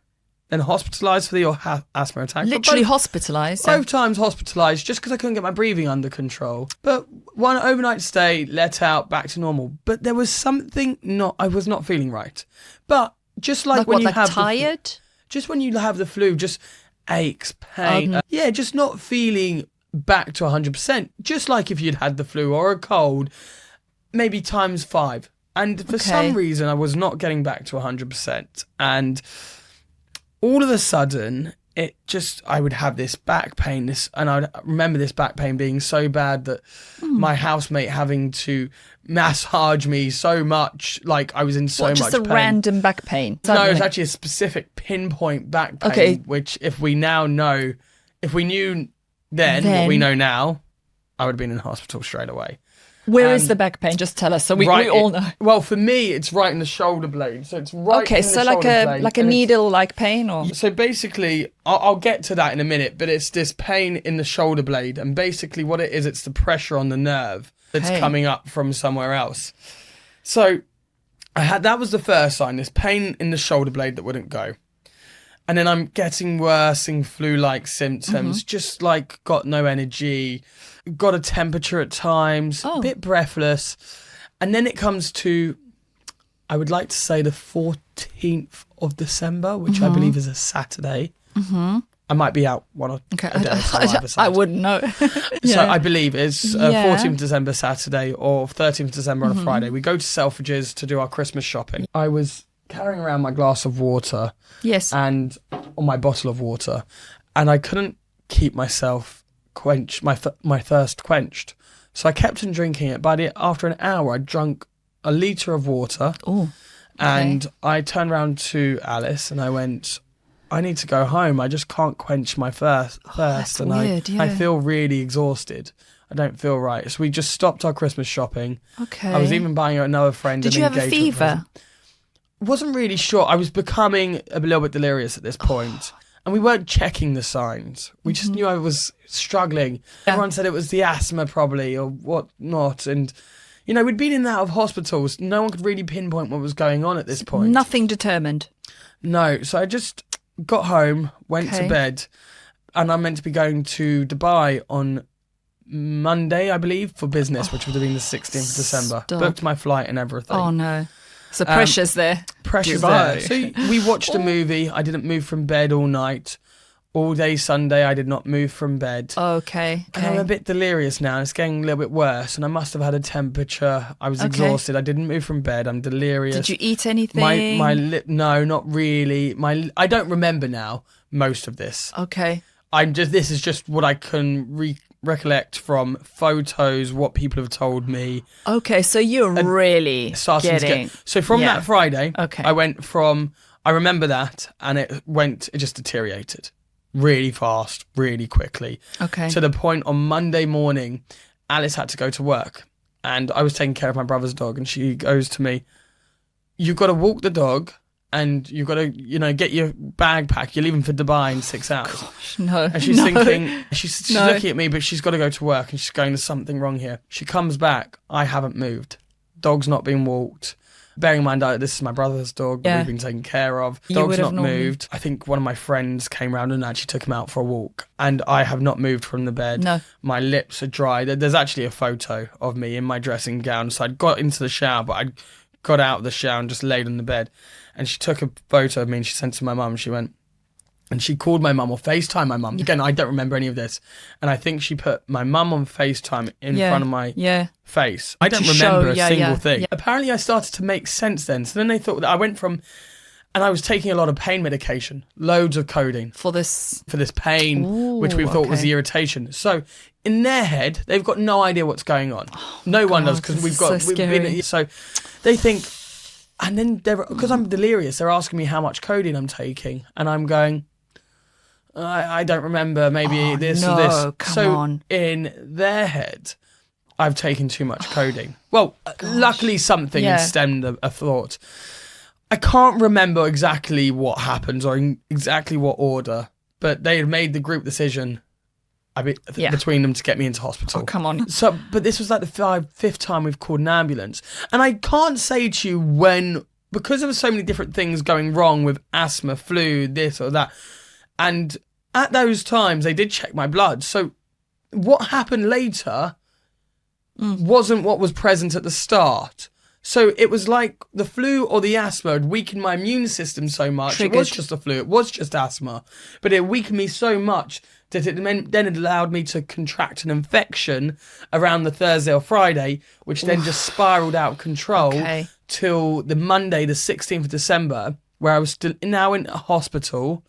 B: then hospitalised for the asthma attack.
A: Literally hospitalised.
B: Both times hospitalised just because I couldn't get my breathing under control. But one overnight stay, let out, back to normal. But there was something I was not feeling right. But just like when you have
A: tired?
B: Just when you have the flu, just aches, pain. Just not feeling back to 100%. Just like if you'd had the flu or a cold, maybe times 5. And for some reason, I was not getting back to 100%. And all of a sudden, I would have this back pain, and I would remember this back pain being so bad that my housemate having to massage me so much, like I was in so much pain.
A: Just a random back pain?
B: No, it's actually a specific pinpoint back pain, which if we knew then what we know now, I would have been in hospital straight away.
A: Where is the back pain? Just tell us so we all know.
B: Well, for me, it's right in the shoulder blade. So it's right in the shoulder blade.
A: like a needle-like pain? Or?
B: So basically, I'll get to that in a minute, but it's this pain in the shoulder blade. And basically what it is, it's the pressure on the nerve that's coming up from somewhere else. So that was the first sign, this pain in the shoulder blade that wouldn't go. And then I'm getting worsening flu-like symptoms, just like got no energy, got a temperature at times, a bit breathless. And then it comes to, I would like to say the 14th of December, which I believe is a Saturday. I might be out one or a day.
A: I wouldn't know.
B: So I believe it's 14th December Saturday or 13th December on a Friday. We go to Selfridges to do our Christmas shopping. I was carrying around my glass of water and or my bottle of water, and I couldn't keep myself my thirst quenched, so I kept on drinking it. But after an hour I drunk a litre of water. And I turned around to Alice and I went, I need to go home, I just can't quench my thirst.
A: That's weird,
B: I feel really exhausted, I don't feel right. So we just stopped our Christmas shopping. I was even buying another friend
A: Did you have a fever?
B: Wasn't really sure. I was becoming a little bit delirious at this point. And we weren't checking the signs. We just knew I was struggling. Everyone said it was the asthma probably or what not. And we'd been in and out of hospitals. No one could really pinpoint what was going on at this point.
A: Nothing determined.
B: No. So I just got home, went to bed, and I'm meant to be going to Dubai on Monday, I believe, for business, which would have been the 16th of December.
A: Stop.
B: Booked my flight and everything.
A: Oh, no. So pressure's there.
B: Pressure's
A: Dubai.
B: there. So we watched a movie. I didn't move from bed all night. All day Sunday, I did not move from bed.
A: Okay.
B: And I'm a bit delirious now. It's getting a little bit worse. And I must have had a temperature. I was exhausted. I didn't move from bed. I'm delirious.
A: Did you eat anything?
B: My lip? No, not really. I don't remember now most of this.
A: Okay.
B: This is just what I can recollect from photos, what people have told me.
A: Okay, so you're really getting...
B: So from that Friday,
A: okay.
B: I remember that, and it just deteriorated really fast, really quickly.
A: Okay.
B: To the point on Monday morning, Alice had to go to work, and I was taking care of my brother's dog, and she goes to me, "You've got to walk the dog, and you've got to, get your bag packed. You're leaving for Dubai in 6 hours."
A: Gosh, no.
B: And she's thinking, she's looking at me, but she's got to go to work, and she's going, "There's something wrong here." She comes back. I haven't moved. Dog's not been walked. Bearing in mind that this is my brother's dog that we've been taken care of. Dog's not moved. I think one of my friends came round and actually took him out for a walk. And I have not moved from the bed.
A: No.
B: My lips are dry. There's actually a photo of me in my dressing gown. So I'd got into the shower, but I'd got out of the shower and just laid on the bed. And she took a photo of me and she sent it to my mum. She went, and she called my mum or FaceTime my mum. Again, I don't remember any of this. And I think she put my mum on FaceTime in front of my face. I don't remember a single thing. Apparently I started to make sense then. So then they thought that I went from, and I was taking a lot of pain medication, loads of codeine.
A: For this
B: pain, which we thought was the irritation. So in their head, they've got no idea what's going on. No one does, because we've been, so they think, and then because I'm delirious, they're asking me how much codeine I'm taking. And I'm going, I don't remember, maybe this or this.
A: Come on.
B: In their head, I've taken too much codeine. Well, luckily something had stemmed a thought. I can't remember exactly what happened or in exactly what order, but they had made the group decision between them to get me into hospital.
A: Oh, come on.
B: So, but this was like the fifth time we've called an ambulance. And I can't say to you when, because there were so many different things going wrong with asthma, flu, this or that. And at those times, they did check my blood. So what happened later wasn't what was present at the start. So it was like the flu or the asthma had weakened my immune system so much. Triggered. It was just the flu. It was just asthma. But it weakened me so much that it then it allowed me to contract an infection around the Thursday or Friday, which then just spiraled out of control till the Monday, the 16th of December, where I was still now in a hospital.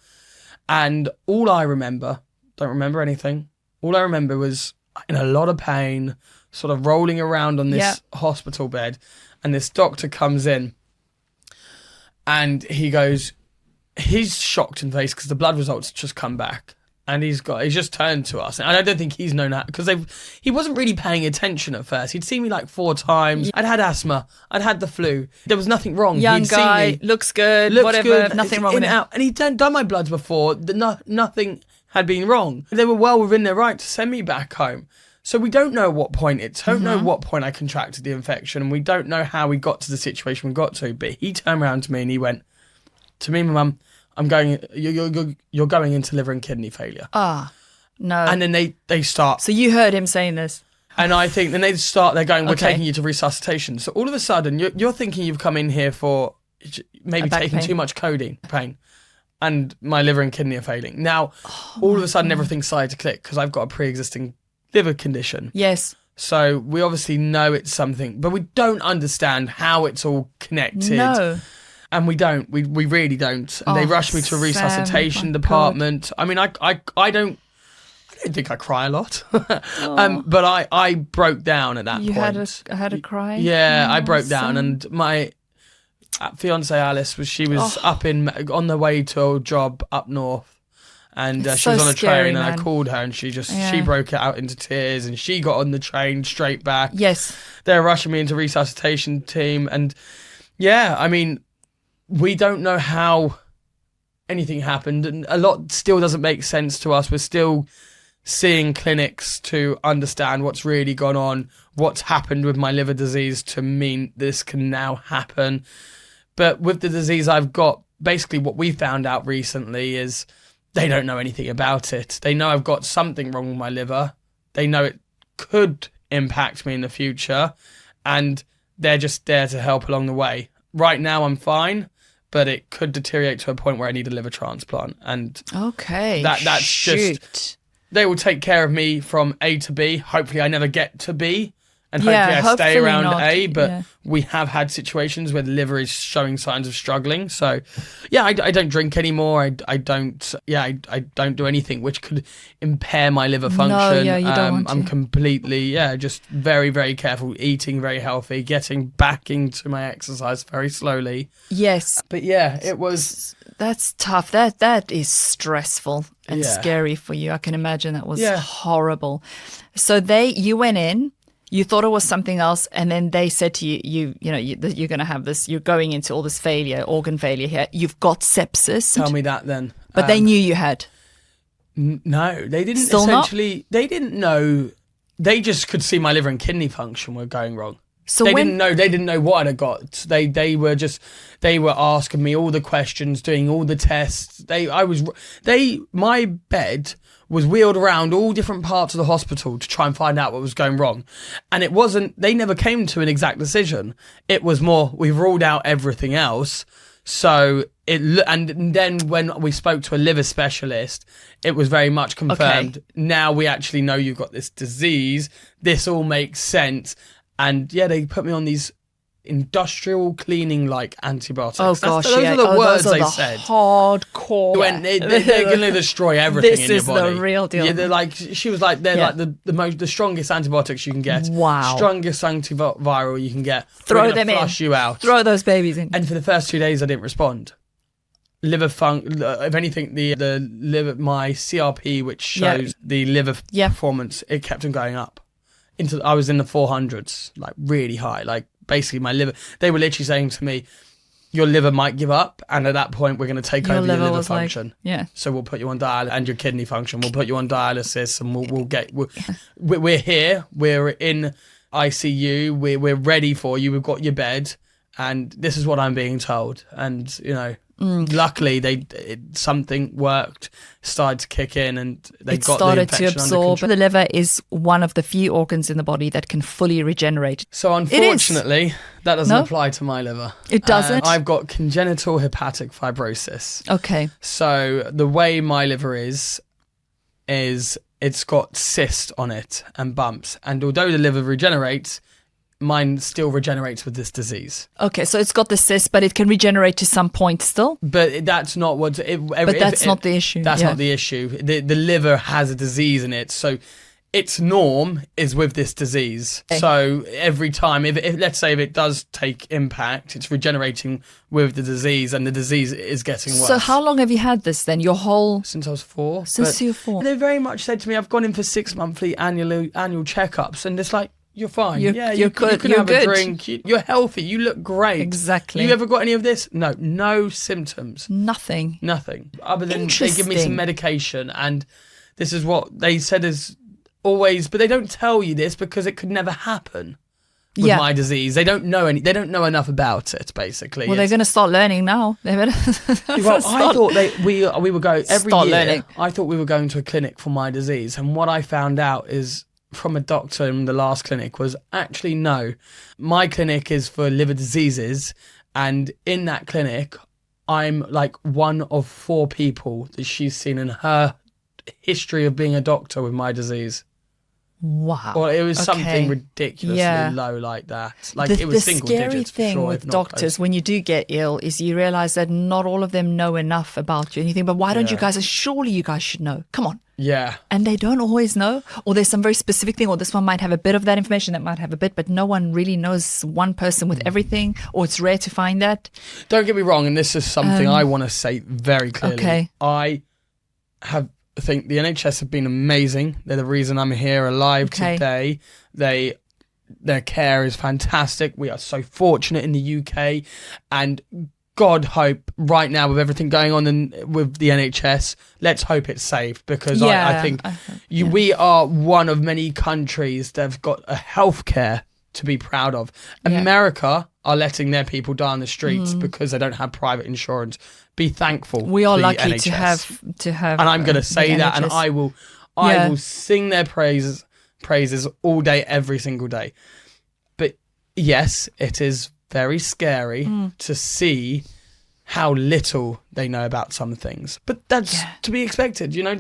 B: And all I remember, don't remember anything, all I remember was in a lot of pain, sort of rolling around on this hospital bed. And this doctor comes in and he goes, he's shocked in the face because the blood results just come back. And he's just turned to us. And I don't think he's known that because he wasn't really paying attention at first. He'd seen me like 4 times. I'd had asthma. I'd had the flu. There was nothing wrong.
A: Young guy,
B: seen me,
A: looks good, whatever. Nothing wrong with it.
B: And he'd done my bloods before. Nothing had been wrong. They were well within their right to send me back home. So we don't know what point know what point I contracted the infection. And we don't know how we got to the situation we got to. But he turned around to me and he went, to me and my mum, you're going into liver and kidney failure.
A: No.
B: And then they start.
A: So you heard him saying this.
B: And I think then they're going, we're taking you to resuscitation. So all of a sudden you're thinking you've come in here for maybe taking too much codeine pain. And my liver and kidney are failing. Now, all of a sudden everything started to click because I've got a pre-existing liver condition.
A: Yes.
B: So we obviously know it's something, but we don't understand how it's all connected.
A: No.
B: And we don't. We really don't. And they rushed me to a resuscitation department. God. I mean, I don't think I cry a lot. But I broke down at that point.
A: You had a cry?
B: Yeah, I broke down. And my fiancée Alice was up on the way to a job up north. And she was on a train, and I called her, and she broke out into tears, and she got on the train straight back.
A: Yes.
B: They're rushing me into resuscitation team, and I mean, we don't know how anything happened, and a lot still doesn't make sense to us. We're still seeing clinics to understand what's really gone on, what's happened with my liver disease to mean this can now happen. But with the disease I've got, basically what we found out recently is they don't know anything about it. They know I've got something wrong with my liver. They know it could impact me in the future, and they're just there to help along the way. Right now I'm fine, but it could deteriorate to a point where I need a liver transplant. And that's just, they will take care of me from A to B. Hopefully I never get to B, and hopefully I stay around
A: not.
B: A, but we have had situations where the liver is showing signs of struggling. So I don't drink anymore. I don't do anything which could impair my liver function.
A: No, you don't want to.
B: I'm completely, just very, very careful, eating very healthy, getting back into my exercise very slowly.
A: Yes.
B: But it was...
A: That's tough. That is stressful and scary for you. I can imagine that was horrible. So you went in, you thought it was something else, and then they said to you, you're going to have this, you're going into all this organ failure here. You've got sepsis.
B: Tell me that then.
A: But they knew you had.
B: No, they didn't.
A: Still
B: essentially,
A: not?
B: They didn't know. They just could see my liver and kidney function were going wrong.
A: So
B: they didn't know. They didn't know what I'd got. They were asking me all the questions, doing all the tests. My bed was wheeled around all different parts of the hospital to try and find out what was going wrong. And it wasn't, they never came to an exact decision. It was more, we've ruled out everything else. So and then when we spoke to a liver specialist, it was very much confirmed. Okay. Now we actually know you've got this disease. This all makes sense. And they put me on these industrial cleaning like antibiotics.
A: Oh gosh,
B: those are the words they said.
A: Hardcore.
B: When they're going to destroy everything in your body.
A: This is the real deal.
B: Yeah, they're like, she was like, they're like the strongest antibiotics you can get.
A: Wow.
B: Strongest antiviral you can get.
A: Throw them in.
B: Flush you out.
A: Throw those babies in.
B: And for the first 2 days, I didn't respond. If anything, the liver, my CRP, which shows the liver performance, it kept on going up. I was in the 400s, like really high. Like basically my liver, they were literally saying to me, your liver might give up, and at that point we're going to take over your liver function. So we'll put you on dialysis, and your kidney function. We'll put you on dialysis, and we're here. We're in ICU. We're ready for you. We've got your bed, and this is what I'm being told. And luckily something worked, started to kick in, and they got the infection under control. It started to absorb.
A: The liver is one of the few organs in the body that can fully regenerate.
B: So unfortunately, that doesn't apply to my liver.
A: It doesn't?
B: I've got congenital hepatic fibrosis.
A: Okay.
B: So the way my liver is it's got cysts on it and bumps. And although the liver regenerates, mine still regenerates with this disease. Okay,
A: so it's got the cyst, but it can regenerate to some point still?
B: But that's not what...
A: that's not the issue.
B: That's not the issue. The liver has a disease in it, so its norm is with this disease. Okay. So every time, if let's say if it does take impact, it's regenerating with the disease, and the disease is getting worse.
A: So how long have you had this then?
B: Since I was 4.
A: Since you were 4.
B: They very much said to me, I've gone in for 6 monthly annual checkups, and it's like, you're fine.
A: You're good.
B: You can have a drink. You're healthy. You look great.
A: Exactly.
B: You ever got any of this? No symptoms.
A: Nothing.
B: Other than they give me some medication, and this is what they said is always, but they don't tell you this because it could never happen with my disease. They don't know they don't know enough about it, basically.
A: Well, they're going to start learning now.
B: I thought we were going every year. Learning. I thought we were going to a clinic for my disease, and what I found out is from a doctor in the last clinic was actually no. My clinic is for liver diseases, and in that clinic, I'm like one of 4 people that she's seen in her history of being a doctor with my disease.
A: Wow.
B: Well, it was something ridiculously low like that. Like it was single digits for sure. The scary thing with doctors
A: when you do get ill is you realize that not all of them know enough about you. And you think, but why don't you guys? Surely you guys should know. Come on.
B: Yeah.
A: And they don't always know. Or there's some very specific thing, or this one might have a bit of that information, that might have a bit, but no one really knows one person with everything, or it's rare to find that.
B: Don't get me wrong, and this is something I want to say very clearly.
A: Okay.
B: I think the NHS have been amazing. They're the reason I'm here alive today. Their care is fantastic. We are so fortunate in the UK, and God hope right now with everything going on with the NHS, let's hope it's safe, because I think we are one of many countries that have got a healthcare to be proud of. America are letting their people die on the streets because they don't have private insurance. Be thankful.
A: We are
B: for the
A: lucky
B: NHS.
A: to have.
B: And I'm going to say that, and
A: NHS.
B: I will sing their praises all day, every single day. But yes, it is very scary to see how little they know about some things, but that's to be expected. You know,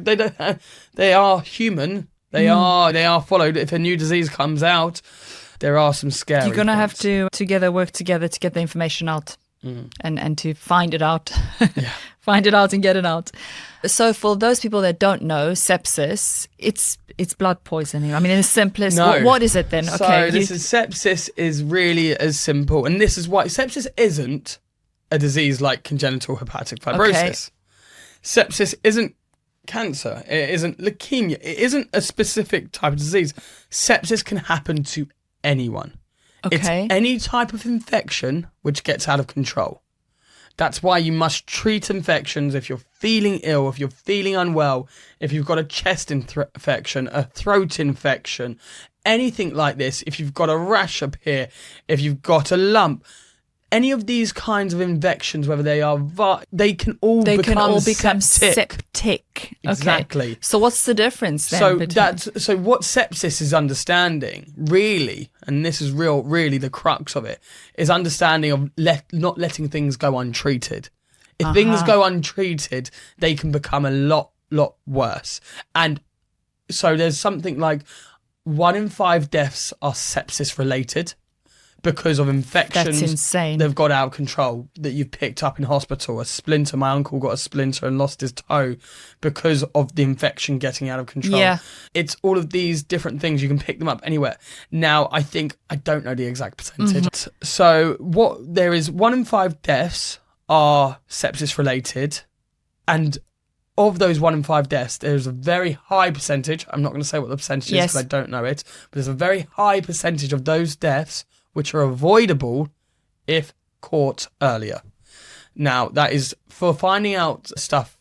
B: they are human. They are followed. If a new disease comes out, there are some scary.
A: You're gonna
B: points.
A: have to work together to get the information out, and to find it out, find it out and get it out. So for those people that don't know, sepsis, it's blood poisoning. I mean, in the simplest.
B: No.
A: What is it then?
B: So
A: Okay,
B: sepsis is really as simple, and this is why sepsis isn't a disease like congenital hepatic fibrosis. Sepsis isn't cancer. It isn't leukemia. It isn't a specific type of disease. Sepsis can happen to anyone.
A: Okay.
B: It's any type of infection which gets out of control. That's why you must treat infections if you're feeling ill, if you're feeling unwell, if you've got a chest infection, a throat infection, anything like this, if you've got a rash up here, if you've got a lump. Any of these kinds of infections, whether they are, they can all become
A: septic.
B: Exactly.
A: Okay. So what's the difference then?
B: So what sepsis is understanding, really, and this is really the crux of it, is understanding of not letting things go untreated. If things go untreated, they can become a lot worse. And so there's something like 1 in 5 deaths are sepsis related. Because of infections.
A: That's insane.
B: They've got out of control that you've picked up in hospital. A splinter. My uncle got a splinter and lost his toe because of the infection getting out of control.
A: Yeah.
B: It's all of these different things. You can pick them up anywhere. Now, I don't know the exact percentage. So there is 1 in 5 deaths are sepsis related. And of those 1 in 5 deaths, there's a very high percentage. I'm not going to say what the percentage is because I don't know it. But there's a very high percentage of those deaths which are avoidable if caught earlier. Now, that is for finding out stuff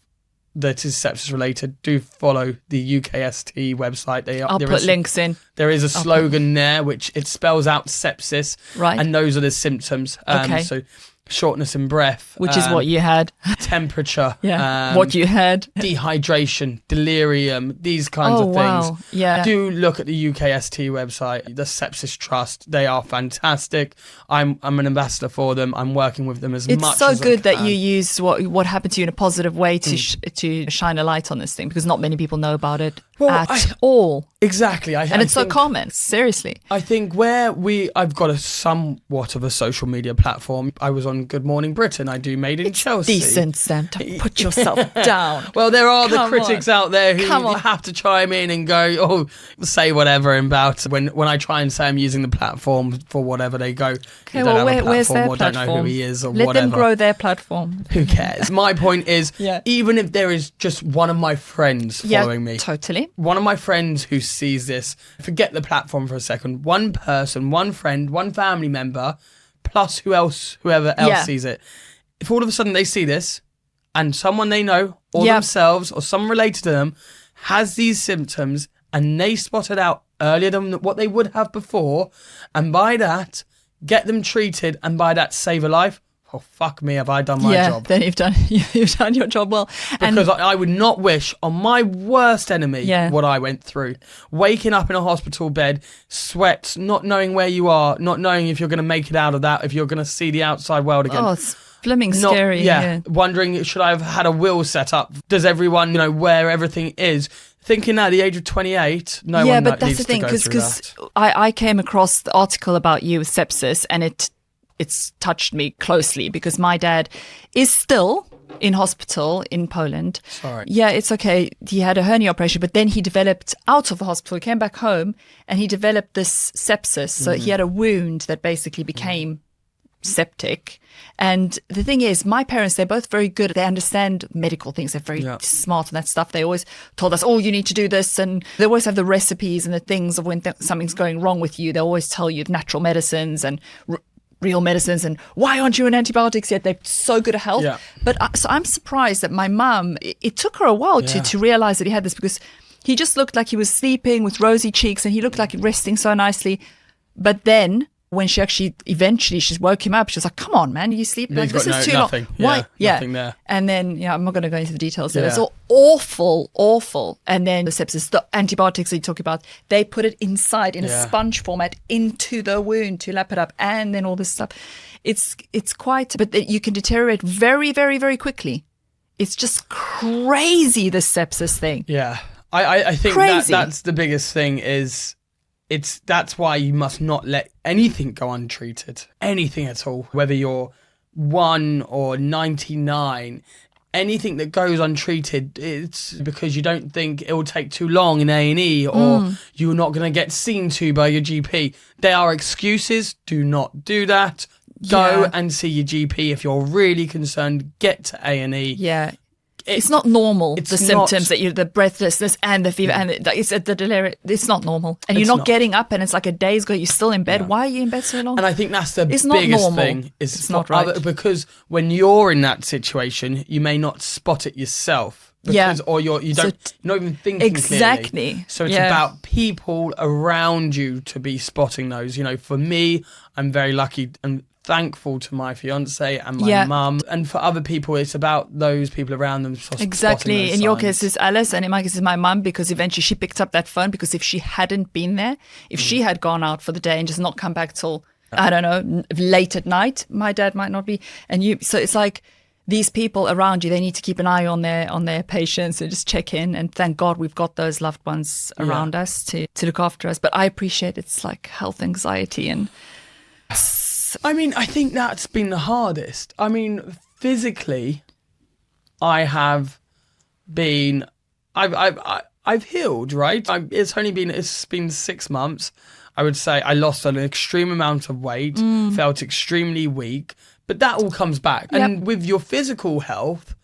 B: that is sepsis related. Do follow the UKST website.
A: I'll put links in.
B: There is a slogan there which it spells out sepsis,
A: right?
B: And those are the symptoms. So shortness in breath,
A: which is what you had.
B: Temperature,
A: what you had.
B: Dehydration, delirium, these kinds of things.
A: Wow. Yeah.
B: Do look at the UKST website, the Sepsis Trust. They are fantastic. I'm an ambassador for them. I'm working with them as much as I can.
A: It's so good that you use what happened to you in a positive way to shine a light on this thing, because not many people know about it at all.
B: Exactly.
A: And it's so common, seriously.
B: I think I've got a somewhat of a social media platform. I was on Good Morning Britain. I do Made in Chelsea.
A: Decent, Sam. Don't put yourself down.
B: Well, there are the critics out there who have to chime in and go, say whatever about when I try and say I'm using the platform for whatever, they go,
A: Okay,
B: you don't have a platform or don't know who he is or
A: Let
B: whatever.
A: Let them grow their platform.
B: Who cares? My point is, even if there is just one of my friends following me.
A: Totally.
B: One of my friends who sees this, forget the platform for a second, one person, one friend, one family member, plus whoever else sees it. If all of a sudden they see this and someone they know or themselves or someone related to them has these symptoms and they spot it out earlier than what they would have before, and by that get them treated and by that save a life, oh, fuck me, have I done my job.
A: Then you've done your job well.
B: Because I would not wish on my worst enemy what I went through. Waking up in a hospital bed, sweats, not knowing where you are, not knowing if you're going to make it out of that, if you're going to see the outside world again.
A: Oh, it's flimming scary.
B: Wondering, should I have had a will set up? Does everyone know where everything is? Thinking at the age of 28, no one
A: but that's
B: needs
A: the thing,
B: because
A: I came across the article about you with sepsis, and it's touched me closely because my dad is still in hospital in Poland.
B: Sorry.
A: Yeah, it's okay. He had a hernia operation, but then he developed out of the hospital, he came back home and he developed this sepsis. So he had a wound that basically became septic. And the thing is, my parents, they're both very good. They understand medical things. They're very smart on that stuff. They always told us, you need to do this. And they always have the recipes and the things of when something's going wrong with you. They always tell you natural medicines and real medicines and why aren't you on antibiotics yet? They're so good at health.
B: Yeah.
A: But so I'm surprised that my mum, it took her a while to realize that he had this, because he just looked like he was sleeping with rosy cheeks and he looked like resting so nicely. But then when she actually eventually she woke him up, she was like, come on, man, you sleep like this is too
B: nothing.
A: long. Why?
B: Nothing there.
A: And then, I'm not going to go into the details.
B: Yeah.
A: It's all awful. And then the sepsis, the antibiotics that you talk about, they put it inside in a sponge format into the wound to lap it up, and then all this stuff. It's quite, but you can deteriorate very, very, very quickly. It's just crazy, the sepsis thing.
B: Yeah. I think that's the biggest thing is that's why you must not let anything go untreated. Anything at all. Whether you're 1 or 99, anything that goes untreated, it's because you don't think it will take too long in A&E or you're not going to get seen to by your GP. They are excuses. Do not do that. Go and see your GP if you're really concerned. Get to A&E.
A: Yeah. It's not normal, the symptoms that the breathlessness and the fever and the delirium. It's not normal. And you're not getting up and it's like a day's ago, you're still in bed. Yeah. Why are you in bed so long?
B: And I think that's the
A: biggest
B: thing.
A: It's not right.
B: Because when you're in that situation, you may not spot it yourself. Or you're not even thinking clearly. So it's about people around you to be spotting those. For me, I'm very lucky and thankful to my fiancé and my mum, and for other people it's about those people around them.
A: Exactly. In your case it's Alice, and in my case it's my mum, because eventually she picked up that phone, because if she hadn't been there, if she had gone out for the day and just not come back till I don't know, late at night, my dad might not be, so it's like these people around you, they need to keep an eye on their patients and just check in, and thank God we've got those loved ones around us to look after us. But I appreciate it's like health anxiety and
B: I think that's been the hardest. Physically, I've healed, right? It's been 6 months. I would say I lost an extreme amount of weight, felt extremely weak, but that all comes back. Yep. And with your physical health,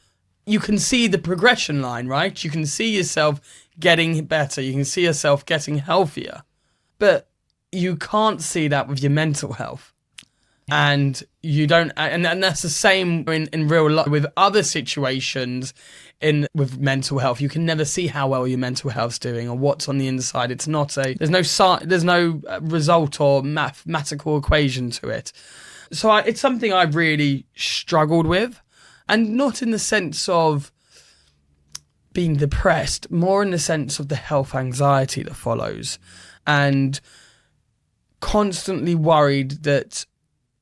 B: you can see the progression line, right? You can see yourself getting better. You can see yourself getting healthier, but you can't see that with your mental health. And you don't, and that's the same in real life with other situations with mental health. You can never see how well your mental health's doing or what's on the inside. It's not there's no result or mathematical equation to it. So it's something I've really struggled with, and not in the sense of being depressed, more in the sense of the health anxiety that follows, and constantly worried that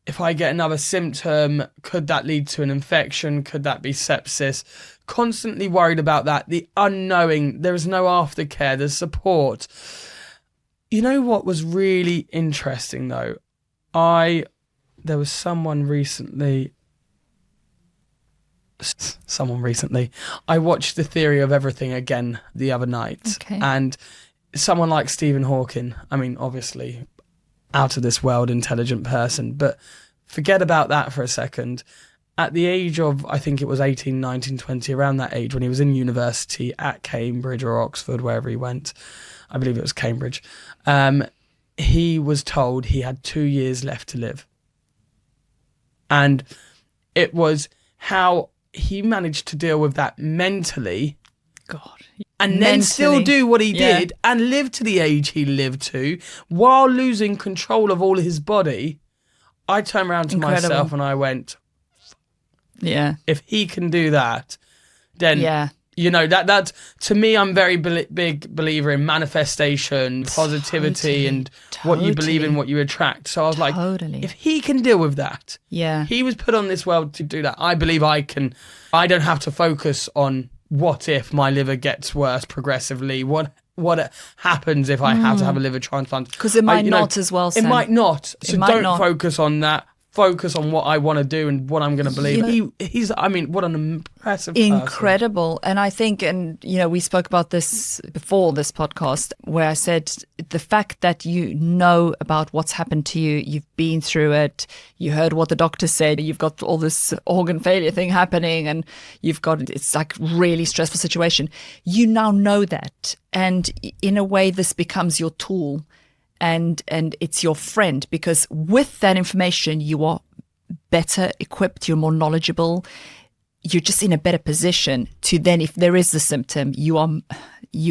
B: if I get another symptom, could that lead to an infection? Could that be sepsis? Constantly worried about that. The unknowing, there is no aftercare, there's support. You know what was really interesting though? There was someone recently, I watched The Theory of Everything again the other night.
A: Okay.
B: And someone like Stephen Hawking, obviously out of this world intelligent person, but forget about that for a second. At the age of, I think it was 18, 19, 20, around that age, when he was in university at Cambridge or Oxford, wherever he went, I believe it was Cambridge, he was told he had 2 years left to live. And it was how he managed to deal with that mentally.
A: God.
B: And then still do what he did and live to the age he lived to while losing control of all his body. I turned around to myself and I went, if he can do that, then, that to me, I'm very big believer in manifestation, positivity, and what you believe in, what you attract. So I was like, if he can deal with that, he was put on this world to do that. I believe I can. I don't have to focus on what if my liver gets worse progressively? What happens if I have to have a liver transplant? Because
A: it might not as well, Sam.
B: It might not. So don't focus on that. Focus on what I want to do and what I'm going to believe. He's what an impressive person.
A: Incredible. And I think, we spoke about this before this podcast, where I said the fact that you know about what's happened to you, you've been through it, you heard what the doctor said, you've got all this organ failure thing happening, and it's like really stressful situation. You now know that. And in a way, this becomes your tool. and it's your friend, because with that information, you are better equipped, you're more knowledgeable, you're just in a better position to then, if there is a symptom, you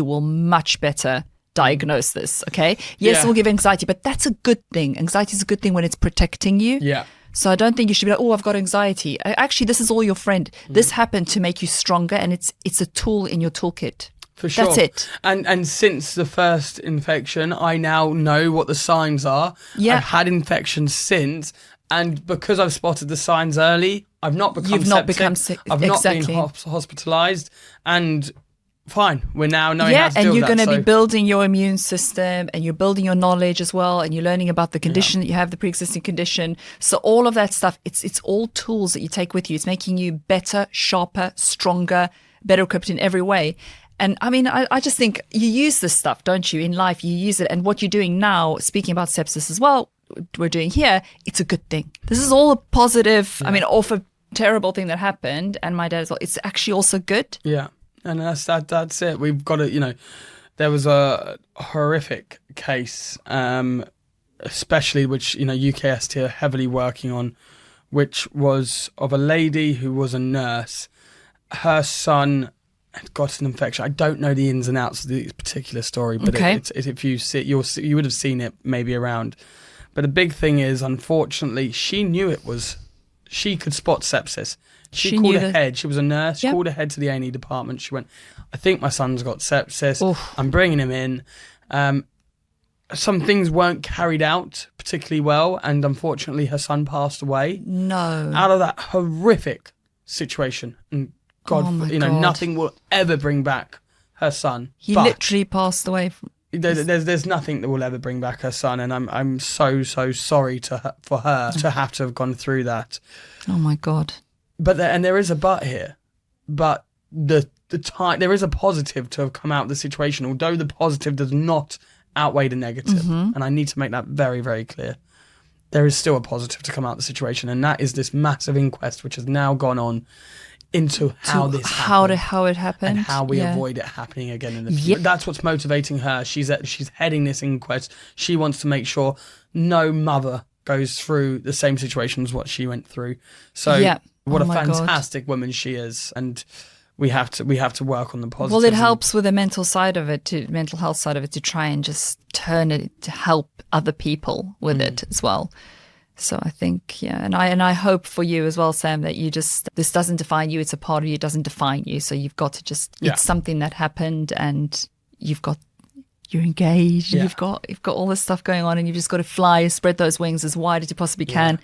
A: will much better diagnose this. Okay. Yes, it will give anxiety, but that's a good thing. Anxiety is a good thing when it's protecting you.
B: Yeah.
A: So I don't think you should be like, oh, I've got anxiety. Actually, this is all your friend. This happened to make you stronger, and it's a tool in your toolkit.
B: For sure.
A: That's it.
B: And since the first infection, I now know what the signs are.
A: Yeah.
B: I've had infections since, and because I've spotted the signs early, I've not become
A: You've not become sick.
B: I've
A: Exactly.
B: not been hospitalised, and fine, we're now knowing how to deal
A: and
B: with
A: you're
B: that.
A: going to be building your immune system, and you're building your knowledge as well, and you're learning about the condition that you have, the pre-existing condition. So all of that stuff, it's all tools that you take with you. It's making you better, sharper, stronger, better equipped in every way. And I mean, I just think you use this stuff, don't you? In life, you use it. And what you're doing now, speaking about sepsis as well, we're doing here, it's a good thing. This is all a positive, I mean, off a terrible thing that happened, and my dad as well. It's actually also good.
B: Yeah. And that's it. We've got to, there was a horrific case, especially which, UKST are heavily working on, which was of a lady who was a nurse. Her son had got an infection. I don't know the ins and outs of this particular story, but if you see it, you would have seen it maybe around. But the big thing is, unfortunately, she knew she could spot sepsis. She called ahead. She was a nurse. She called ahead to the A&E department. She went, I think my son's got sepsis.
A: Oof.
B: I'm bringing him in. Some things weren't carried out particularly well, and unfortunately her son passed away.
A: No.
B: Out of that horrific situation. And God,
A: God.
B: nothing will ever bring back her son.
A: He literally passed away.
B: There's nothing that will ever bring back her son, and I'm so sorry for her to have to have gone through that.
A: Oh my God.
B: But there is a but here. But the time, there is a positive to have come out of the situation, although the positive does not outweigh the negative. And I need to make that very, very clear. There is still a positive to come out of the situation, and that is this massive inquest which has now gone on into how this happened,
A: how it happened,
B: and how we avoid it happening again in the future. That's what's motivating her. She's heading this inquest. She wants to make sure no mother goes through the same situation as what she went through. So what a fantastic woman she is, and we have to work on the positives.
A: Well, it helps with the mental side of it, mental health side of it, to try and just turn it to help other people with it as well. So I think, and I hope for you as well, Sam, that this doesn't define you. It's a part of you. It doesn't define you. So you've got to it's something that happened, and you're engaged.
B: Yeah.
A: You've got all this stuff going on, and you've just got to fly, spread those wings as wide as you possibly can,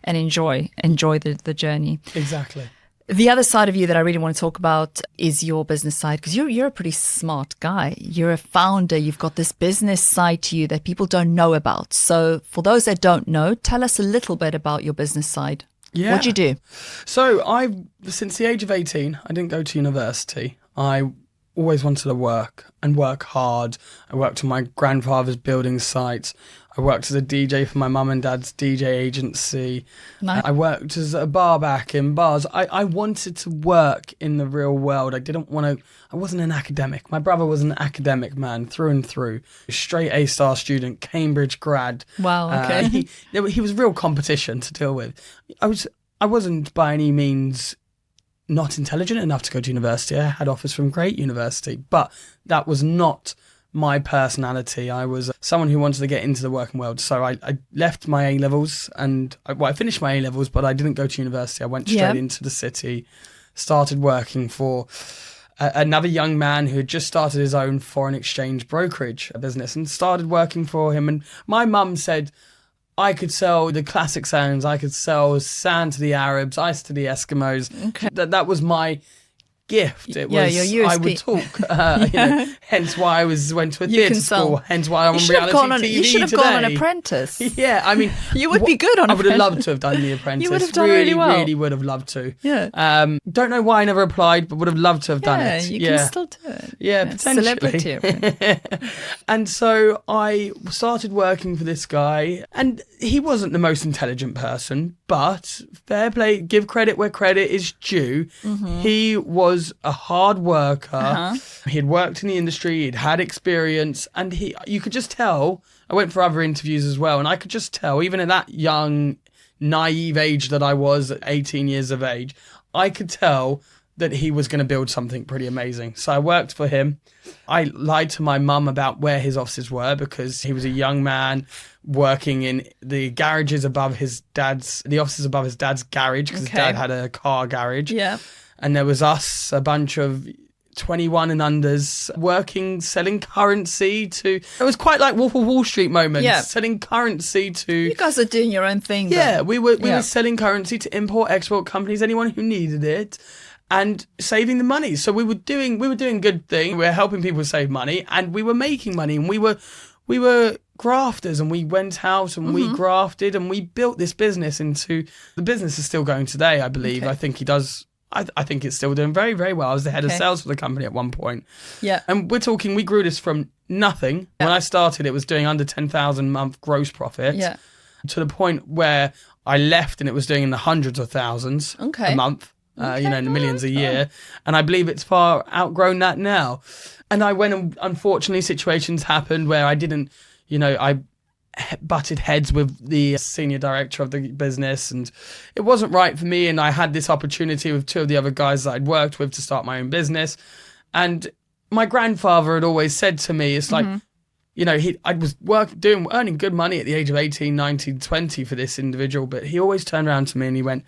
A: and enjoy the journey.
B: Exactly.
A: The other side of you that I really want to talk about is your business side, because you're a pretty smart guy. You're a founder. You've got this business side to you that people don't know about. So for those that don't know, tell us a little bit about your business side.
B: Yeah.
A: What do you do?
B: So since the age of 18, I didn't go to university. I always wanted to work hard. I worked on my grandfather's building sites. I worked as a DJ for my mum and dad's DJ agency.
A: Nice.
B: I worked as a bar back in bars. I wanted to work in the real world. I wasn't an academic. My brother was an academic man through and through. Straight A-star student, Cambridge grad.
A: Wow, okay.
B: He was real competition to deal with. I wasn't by any means not intelligent enough to go to university. I had offers from great university, but that was not my personality. I was someone who wanted to get into the working world. So I left my A-levels, and I finished my A-levels, but I didn't go to university. I went straight into the city, started working for another young man who had just started his own foreign exchange brokerage business, and started working for him. And my mum said I could sell the classic sounds. I could sell sand to the Arabs, ice to the Eskimos. Okay. That was my gift. It was
A: your USP.
B: I would talk. Hence why I went to a theatre school. Hence why I'm on reality TV.
A: You should have gone on Apprentice.
B: Yeah, I mean,
A: you would be good on.
B: I would have loved to have done the Apprentice.
A: You would have done really well.
B: Really would have loved to.
A: Yeah.
B: Don't know why I never applied, but would have loved to have done it.
A: You can still do it.
B: Yeah, potentially.
A: Celebrity.
B: And so I started working for this guy, and he wasn't the most intelligent person, but fair play, give credit where credit is due. Mm-hmm. He was was a hard worker. He'd worked in the industry, he'd had experience, and you could just tell. I went for other interviews as well, and I could just tell, even at that young, naive age that I was at 18 years of age, I could tell that he was going to build something pretty amazing. So I worked for him. I lied to my mum about where his offices were because he was a young man working in the garages above the offices above his dad's garage, because his dad had a car garage.
A: Yeah.
B: And there was us, a bunch of 21 and unders, working, selling currency to... It was quite like Wolf of Wall Street moments, selling currency to...
A: You guys are doing your own thing, though.
B: Yeah, we were selling currency to import-export companies, anyone who needed it, and saving the money. So we were doing good things. We were helping people save money, and we were making money, and we were grafters, and we went out and we grafted, and we built this business into... The business is still going today, I believe.
A: Okay.
B: I think he does... I think it's still doing very, very well. I was the head of sales for the company at one point.
A: Yeah.
B: And we grew this from nothing. When I started, it was doing under 10,000 a month gross profit.
A: Yeah.
B: To the point where I left and it was doing in the hundreds of thousands a month, in the millions a year. And I believe it's far outgrown that now. And I went, and unfortunately, situations happened where I didn't, I butted heads with the senior director of the business, and it wasn't right for me. And I had this opportunity with two of the other guys that I'd worked with to start my own business. And my grandfather had always said to me, it's like, I was earning good money at the age of 18, 19, 20 for this individual, but he always turned around to me and he went,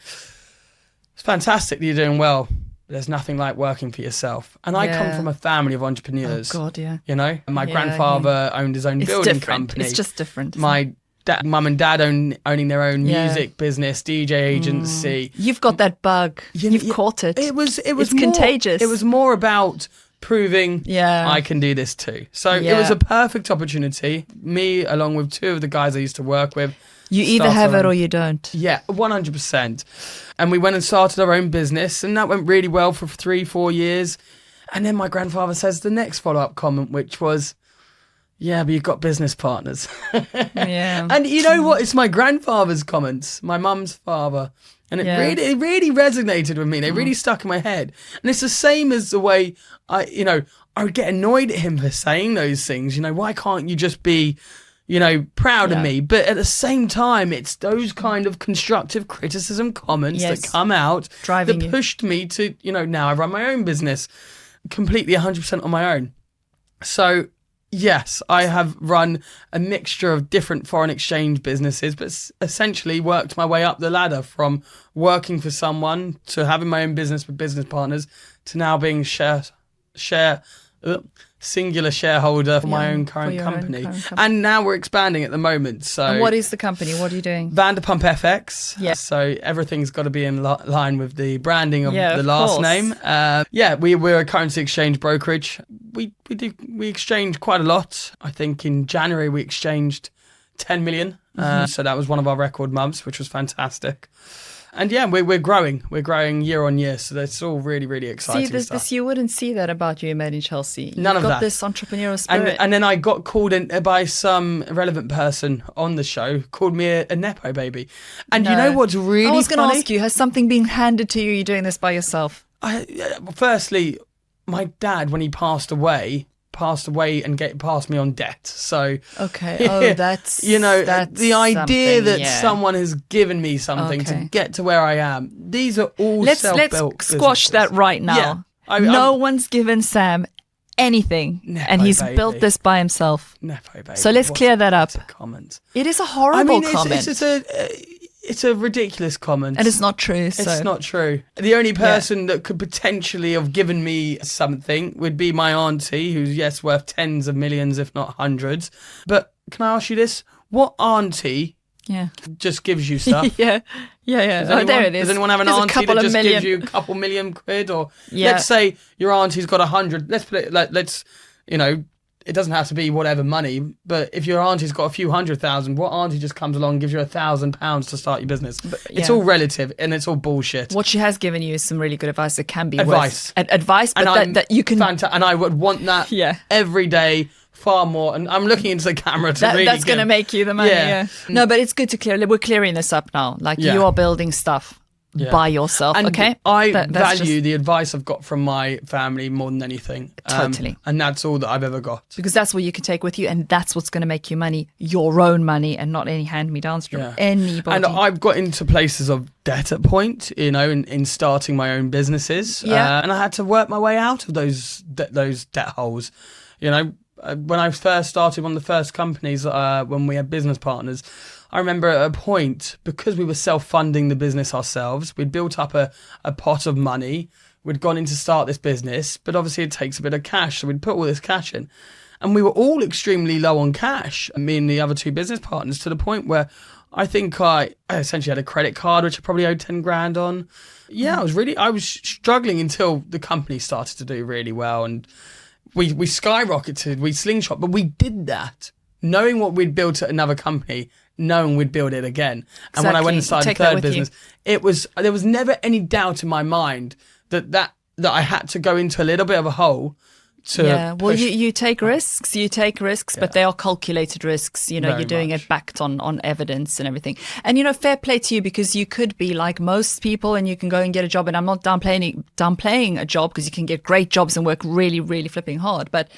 B: it's fantastic that you're doing well, but there's nothing like working for yourself. And I come from a family of entrepreneurs.
A: Oh, God, yeah.
B: And my grandfather owned his own building
A: different.
B: company.
A: It's just different.
B: My mum and dad owning their own music business, DJ agency.
A: You've got that bug. You've caught it. It's contagious.
B: It was more about proving I can do this too. So it was a perfect opportunity. Me, along with two of the guys I used to work with.
A: You either have it or you don't.
B: Yeah, 100%. And we went and started our own business, and that went really well for 3-4 years. And then my grandfather says the next follow-up comment, which was, yeah, but you've got business partners.
A: Yeah.
B: And you know what? It's my grandfather's comments, my mum's father. And it really resonated with me. They really stuck in my head. And it's the same as the way I would get annoyed at him for saying those things. Why can't you just be, proud of me? But at the same time, it's those kind of constructive criticism comments that come out that pushed me to, now I run my own business completely 100% on my own. So yes, I have run a mixture of different foreign exchange businesses, but essentially worked my way up the ladder from working for someone to having my own business with business partners to now being singular shareholder for my own current company. And now we're expanding at the moment. So,
A: and what is the company? What are you doing?
B: Vanderpump FX.
A: Yeah.
B: So everything's got to be in line with the branding of the last name. We're a currency exchange brokerage. We exchange quite a lot. I think in January we exchanged 10 million. So that was one of our record months, which was fantastic. And we're growing. We're growing year on year. So that's all really, really exciting stuff.
A: See, you wouldn't see that about you Made in Chelsea.
B: None of that.
A: You've got this entrepreneurial spirit.
B: And then I got called in by some relevant person on the show, called me a Nepo baby. And you know what's really funny?
A: I was going to ask you, has something been handed to you? You're doing this by yourself?
B: Firstly, my dad, when he passed away and passed me on debt. So
A: that's
B: the idea that someone has given me something to get to where I am. These are all self-built.
A: Let's squash that right now. Yeah, no one's given Sam anything, and he's built this by himself.
B: Nepo baby.
A: So let's clear that up.
B: Comment.
A: It is a horrible comment.
B: It's a ridiculous comment.
A: And it's not true.
B: It's not true. The only person that could potentially have given me something would be my auntie, who's, worth tens of millions, if not hundreds. But can I ask you this? What auntie just gives you stuff?
A: Yeah. There it is.
B: Does anyone have an auntie that just gives you a couple million quid? Or let's say your auntie's got 100. Let's put it, it doesn't have to be whatever money, but if your auntie's got a few 100,000, what auntie just comes along and gives you £1,000 to start your business? It's all relative and it's all bullshit.
A: What she has given you is some really good advice that can be
B: advice,
A: but that you can.
B: And I would want that every day. Far more, and I'm looking into the camera to really
A: that's going to make you the money. Yeah. No, but it's good to we're clearing this up now. Like you are building stuff. by yourself.
B: And
A: okay,
B: I
A: that's
B: value the advice I've got from my family more than anything.
A: Totally.
B: And that's all that I've ever got.
A: because that's what you can take with you, and that's what's going to make you money, your own money, and not any hand-me-downs from anybody.
B: And I've got into places of debt at point, in starting my own businesses.
A: Yeah.
B: And I had to work my way out of those debt holes. When I first started one of the first companies, when we had business partners, I remember at a point, because we were self-funding the business ourselves, we'd built up a pot of money. We'd gone in to start this business, but obviously it takes a bit of cash. So we'd put all this cash in. And we were all extremely low on cash, me and the other two business partners, to the point where I think I essentially had a credit card, which I probably owed 10 grand on. Yeah, I was struggling until the company started to do really well. And we skyrocketed, we slingshot, but we did that knowing what we'd built at another company, knowing we'd build it again. And when I went and started the third business, there was never any doubt in my mind that I had to go into a little bit of a hole to
A: you take risks, but they are calculated risks. You're doing it backed on evidence and everything. And fair play to you, because you could be like most people and you can go and get a job. And I'm not downplaying a job, because you can get great jobs and work really, really flipping hard. But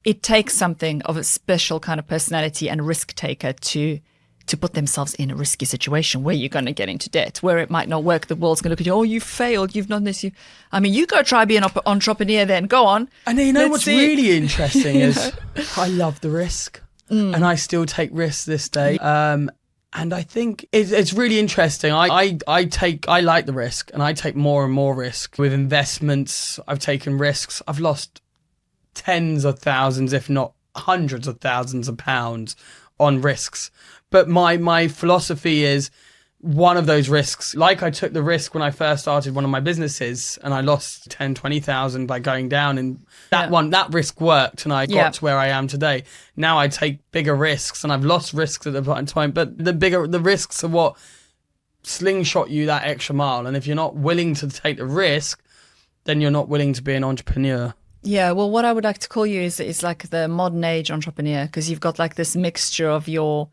A: it takes something of a special kind of personality and risk taker to put themselves in a risky situation where you're going to get into debt, where it might not work. The world's going to look at you, oh, you failed, you've done this. You go try be an entrepreneur then, go on.
B: And what's really interesting is I love the risk, and I still take risks this day. And I think it's really interesting. I like the risk, and I take more and more risk with investments. I've taken risks. I've lost tens of thousands, if not hundreds of thousands of pounds on risks. But my philosophy is, one of those risks, like I took the risk when I first started one of my businesses and I lost 10, 20,000 by going down, and that risk worked and I got to where I am today. Now I take bigger risks, and I've lost risks at the time, but the risks are what slingshot you that extra mile. And if you're not willing to take the risk, then you're not willing to be an entrepreneur.
A: Yeah, well, what I would like to call you is like the modern age entrepreneur, because you've got like this mixture of your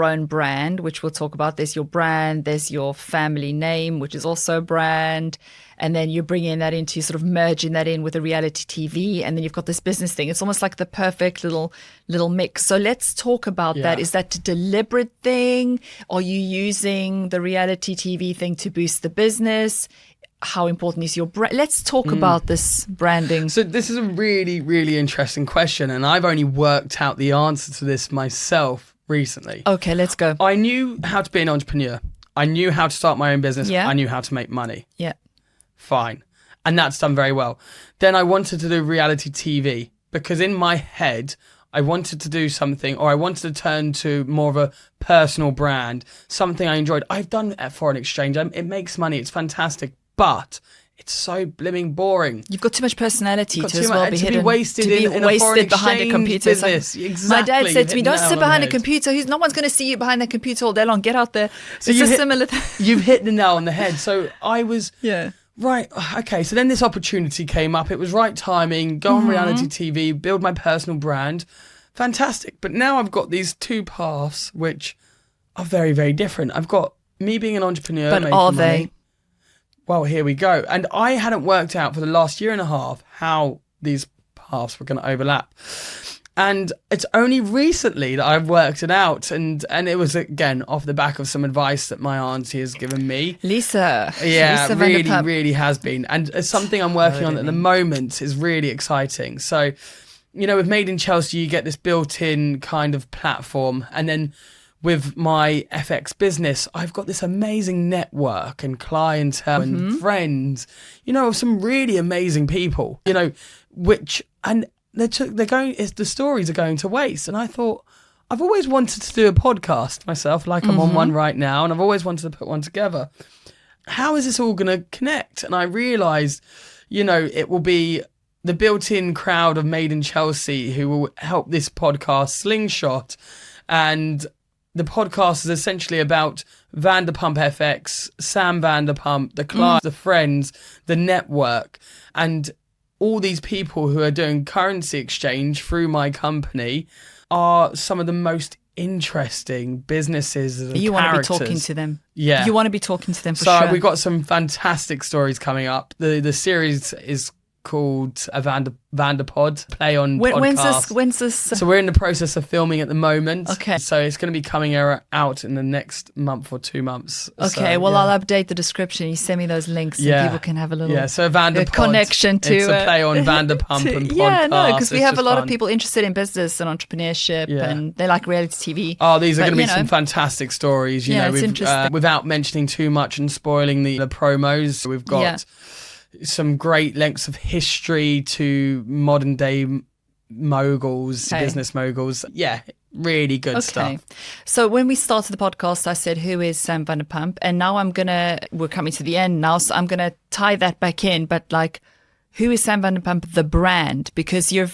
A: own brand, which we'll talk about. There's your brand, there's your family name, which is also a brand, and then you're bringing that into, sort of merging that in with a reality TV, and then you've got this business thing. It's almost like the perfect little mix. So let's talk about that. Is that a deliberate thing? Are you using the reality TV thing to boost the business? How important is your brand? Let's talk about this branding.
B: So this is a really, really interesting question, and I've only worked out the answer to this myself recently.
A: Okay, let's go.
B: I knew how to be an entrepreneur. I knew how to start my own business.
A: Yeah.
B: I knew how to make money.
A: Yeah.
B: Fine. And that's done very well. Then I wanted to do reality TV, because in my head, I wanted to do something, or I wanted to turn to more of a personal brand, something I enjoyed. I've done foreign exchange. It makes money. It's fantastic. But it's so blimmin' boring.
A: You've got too much personality to be
B: hidden, wasted in a foreign
A: behind a computer.
B: Business. Exactly.
A: My dad said to me, "Don't sit behind a computer. No one's going to see you behind the computer all day long. Get out there." So it's a similar thing.
B: You've hit the nail on the head. So I was right. Okay. So then this opportunity came up. It was right timing. Go on reality TV. Build my personal brand. Fantastic. But now I've got these two paths which are very, very different. I've got me being an entrepreneur.
A: But are they?
B: Money. Well, here we go. And I hadn't worked out for the last year and a half how these paths were going to overlap. And it's only recently that I've worked it out. And it was, again, off the back of some advice that my auntie has given me.
A: Lisa.
B: Yeah,
A: Lisa
B: really,
A: Vanderpump.
B: really has been. And it's something I'm working on at the moment is really exciting. So, with Made in Chelsea, you get this built-in kind of platform. And then with my FX business, I've got this amazing network and clientele and friends, of some really amazing people, the stories are going to waste. And I thought, I've always wanted to do a podcast myself, like I'm on one right now, and I've always wanted to put one together. How is this all going to connect? And I realised, it will be the built-in crowd of Made in Chelsea who will help this podcast slingshot. And the podcast is essentially about Vanderpump FX, Sam Vanderpump, the clients, the friends, the network, and all these people who are doing currency exchange through my company. are some of the most interesting businesses and
A: You want to be
B: characters.
A: talking to them.
B: Yeah.
A: You want to be talking to them for
B: So
A: sure.
B: we've got some fantastic stories coming up. The series is called a Vanderpod, play on podcast.
A: When's this?
B: So we're in the process of filming at the moment.
A: Okay.
B: So it's going to be coming out in the next month or 2 months.
A: Okay,
B: So,
A: well,
B: yeah.
A: I'll update the description. You send me those links so people can have a little
B: so Vanderpod,
A: connection to
B: it's a play on Vanderpump and podcast.
A: Yeah, no, because we
B: It's
A: have a
B: just
A: lot of
B: fun.
A: people interested in business and entrepreneurship, and they like reality TV.
B: Oh, these are
A: But,
B: going to be
A: you know,
B: some fantastic stories. You
A: Yeah,
B: know,
A: it's interesting.
B: without mentioning too much and spoiling the promos, we've got some great lengths of history to modern day moguls, business moguls. Yeah, really good stuff.
A: So when we started the podcast, I said, who is Sam Vanderpump? And now we're coming to the end now, so I'm going to tie that back in. But like, who is Sam Vanderpump, the brand? Because you're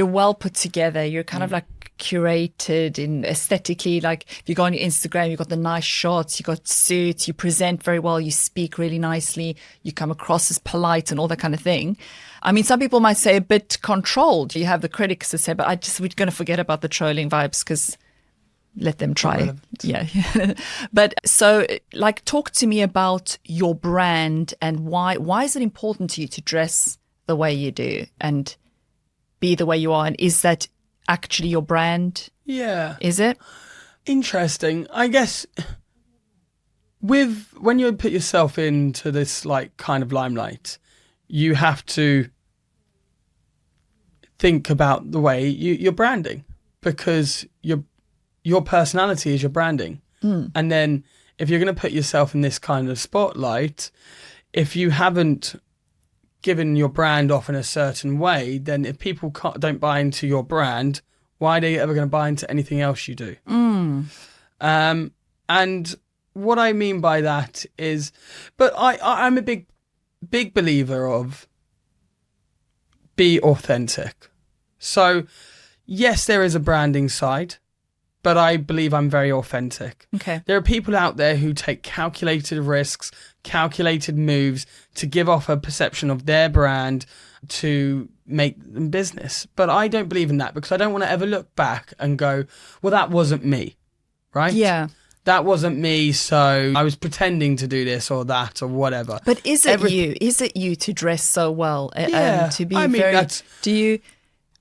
A: well put together. You're kind of like curated in aesthetically. Like if you go on your Instagram, you've got the nice shots, you got suits, you present very well, you speak really nicely, you come across as polite and all that kind of thing. I mean, some people might say a bit controlled. You have the critics that say, but we're going to forget about the trolling vibes because let them try. Yeah. But so like, talk to me about your brand and why is it important to you to dress the way you do and be the way you are? And is that actually your brand?
B: Yeah.
A: Is it?
B: Interesting. I guess when you put yourself into this like kind of limelight, you have to think about the way you're branding, because your personality is your branding. And then if you're going to put yourself in this kind of spotlight, if you haven't given your brand off in a certain way, then if people don't buy into your brand, why are they ever going to buy into anything else you do? And what I mean by that is, but I'm a big believer of be authentic. So yes, there is a branding side, but I believe I'm very authentic.
A: Okay.
B: There are people out there who take calculated risks, calculated moves to give off a perception of their brand to make them business. But I don't believe in that, because I don't want to ever look back and go, well, that wasn't me, right?
A: Yeah.
B: That wasn't me, so I was pretending to do this or that or whatever.
A: But is it you? Is it you to dress so well?
B: Yeah,
A: To be
B: I mean,
A: very.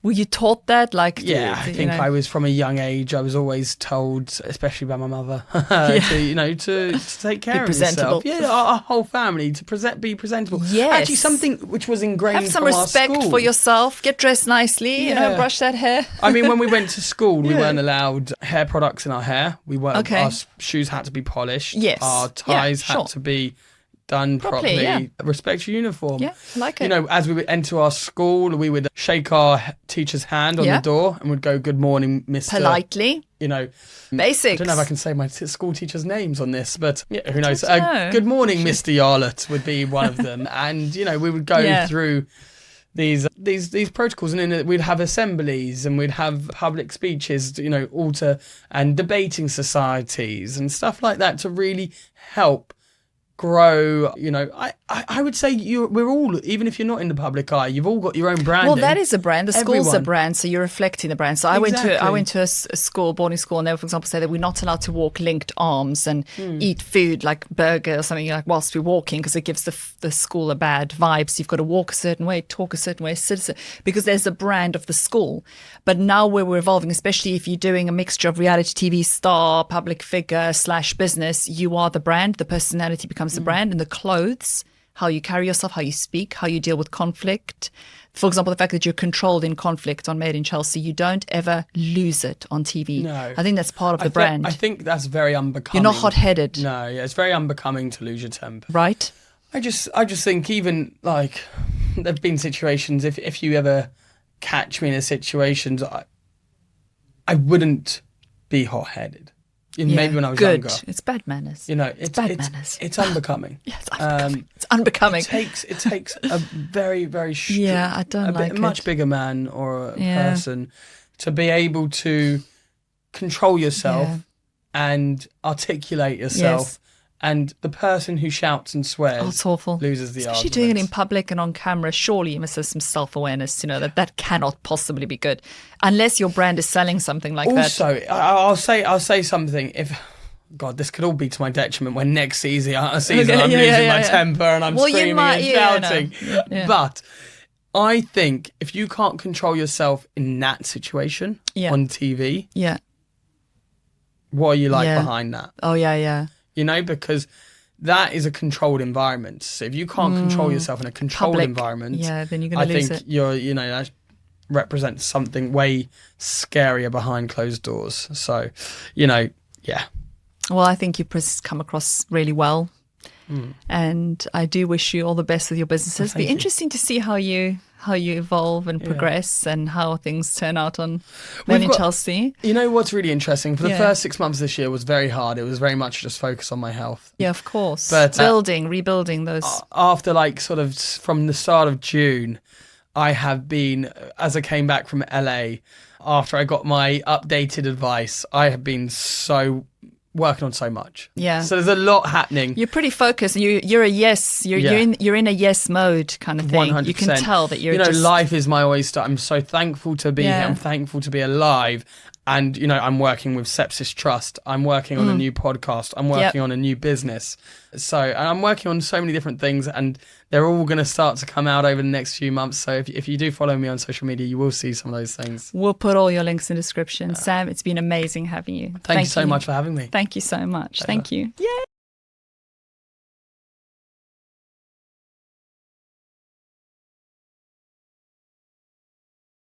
A: Were you taught that? Like,
B: yeah, I think I was from a young age. I was always told, especially by my mother, to take care of yourself. Yeah, our whole family to be presentable.
A: Yes,
B: actually, something which was ingrained.
A: Have some
B: from
A: respect
B: our school.
A: for yourself. Get dressed nicely.
B: Yeah.
A: Brush that hair.
B: I mean, when we went to school, we weren't allowed hair products in our hair. We weren't.
A: Okay.
B: Our shoes had to be polished.
A: Yes.
B: Our ties had to be done properly.
A: Yeah.
B: Respect your uniform.
A: Yeah, like it.
B: You know, as we would enter our school, we would shake our teacher's hand on the door and would go, "Good morning, Mr."
A: Politely.
B: You know,
A: basics.
B: I don't know if I can say my school teachers' names on this, but who knows?
A: know.
B: Good morning, Mr. Yarlett would be one of them, and we would go through these protocols, and then we'd have assemblies and we'd have public speeches, and debating societies and stuff like that to really help grow. I would say we're all, even if you're not in the public eye, you've all got your own branding.
A: Well, that is a brand. The school's a
B: Everyone.
A: brand, so you're reflecting the brand. So I went to a school, boarding school, and they, for example, say that we're not allowed to walk linked arms and eat food like burger or something like whilst we're walking, because it gives the school a bad vibe. So you've got to walk a certain way, talk a certain way, because there's a brand of the school. But now where we're evolving, especially if you're doing a mixture of reality TV star, public figure / business, you are the brand. The personality becomes the brand, and the clothes, how you carry yourself, how you speak, how you deal with conflict. For example, the fact that you're controlled in conflict on Made in Chelsea, you don't ever lose it on TV.
B: No.
A: I think that's part of the brand.
B: I think that's very unbecoming.
A: You're not hot-headed.
B: No, it's very unbecoming to lose your temper.
A: Right?
B: I just think, even like, there've been situations, if you ever catch me in a situation, I wouldn't be hot-headed. Maybe when I was younger.
A: It's bad manners.
B: It's
A: bad manners.
B: It's unbecoming.
A: Yeah, it's unbecoming. It's unbecoming.
B: It takes a very, very
A: I don't like
B: a much bigger man or a person to be able to control yourself and articulate yourself And the person who shouts and swears
A: it's awful.
B: loses the
A: Especially
B: argument.
A: doing it in public and on camera. Surely you must have some self-awareness to know that cannot possibly be good. Unless your brand is selling something like that.
B: Also, I'll say something. If God, this could all be to my detriment when next season I'm losing my temper and I'm screaming and shouting.
A: Yeah.
B: But I think if you can't control yourself in that situation on TV, what are you like behind that?
A: Oh, yeah.
B: You know, because that is a controlled environment. So if you can't control yourself in a controlled environment,
A: then you're going to lose it.
B: I think that represents something way scarier behind closed doors. So,
A: Well, I think you come across really well. And I do wish you all the best with your businesses. It'll be interesting to see how you evolve and progress and how things turn out on Made in Chelsea.
B: You know what's really interesting? For the first 6 months this year was very hard. It was very much just focused on my health.
A: Yeah, of course.
B: But
A: rebuilding those.
B: After sort of from the start of June, I have been, as I came back from LA, after I got my updated advice, I have been working on so much.
A: Yeah.
B: So there's a lot happening.
A: You're pretty focused. You're a yes. You're in a yes mode kind of thing.
B: 100%.
A: You can tell that you're.
B: Life is my oyster. I'm so thankful to be here. I'm thankful to be alive. And I'm working with Sepsis Trust. I'm working on a new podcast. I'm working on a new business. And I'm working on so many different things, and they're all going to start to come out over the next few months. So if you do follow me on social media, you will see some of those things.
A: We'll put all your links in the description. Sam, it's been amazing having you.
B: Thank you so much for having me.
A: Thank you so much. Thank you. Yay!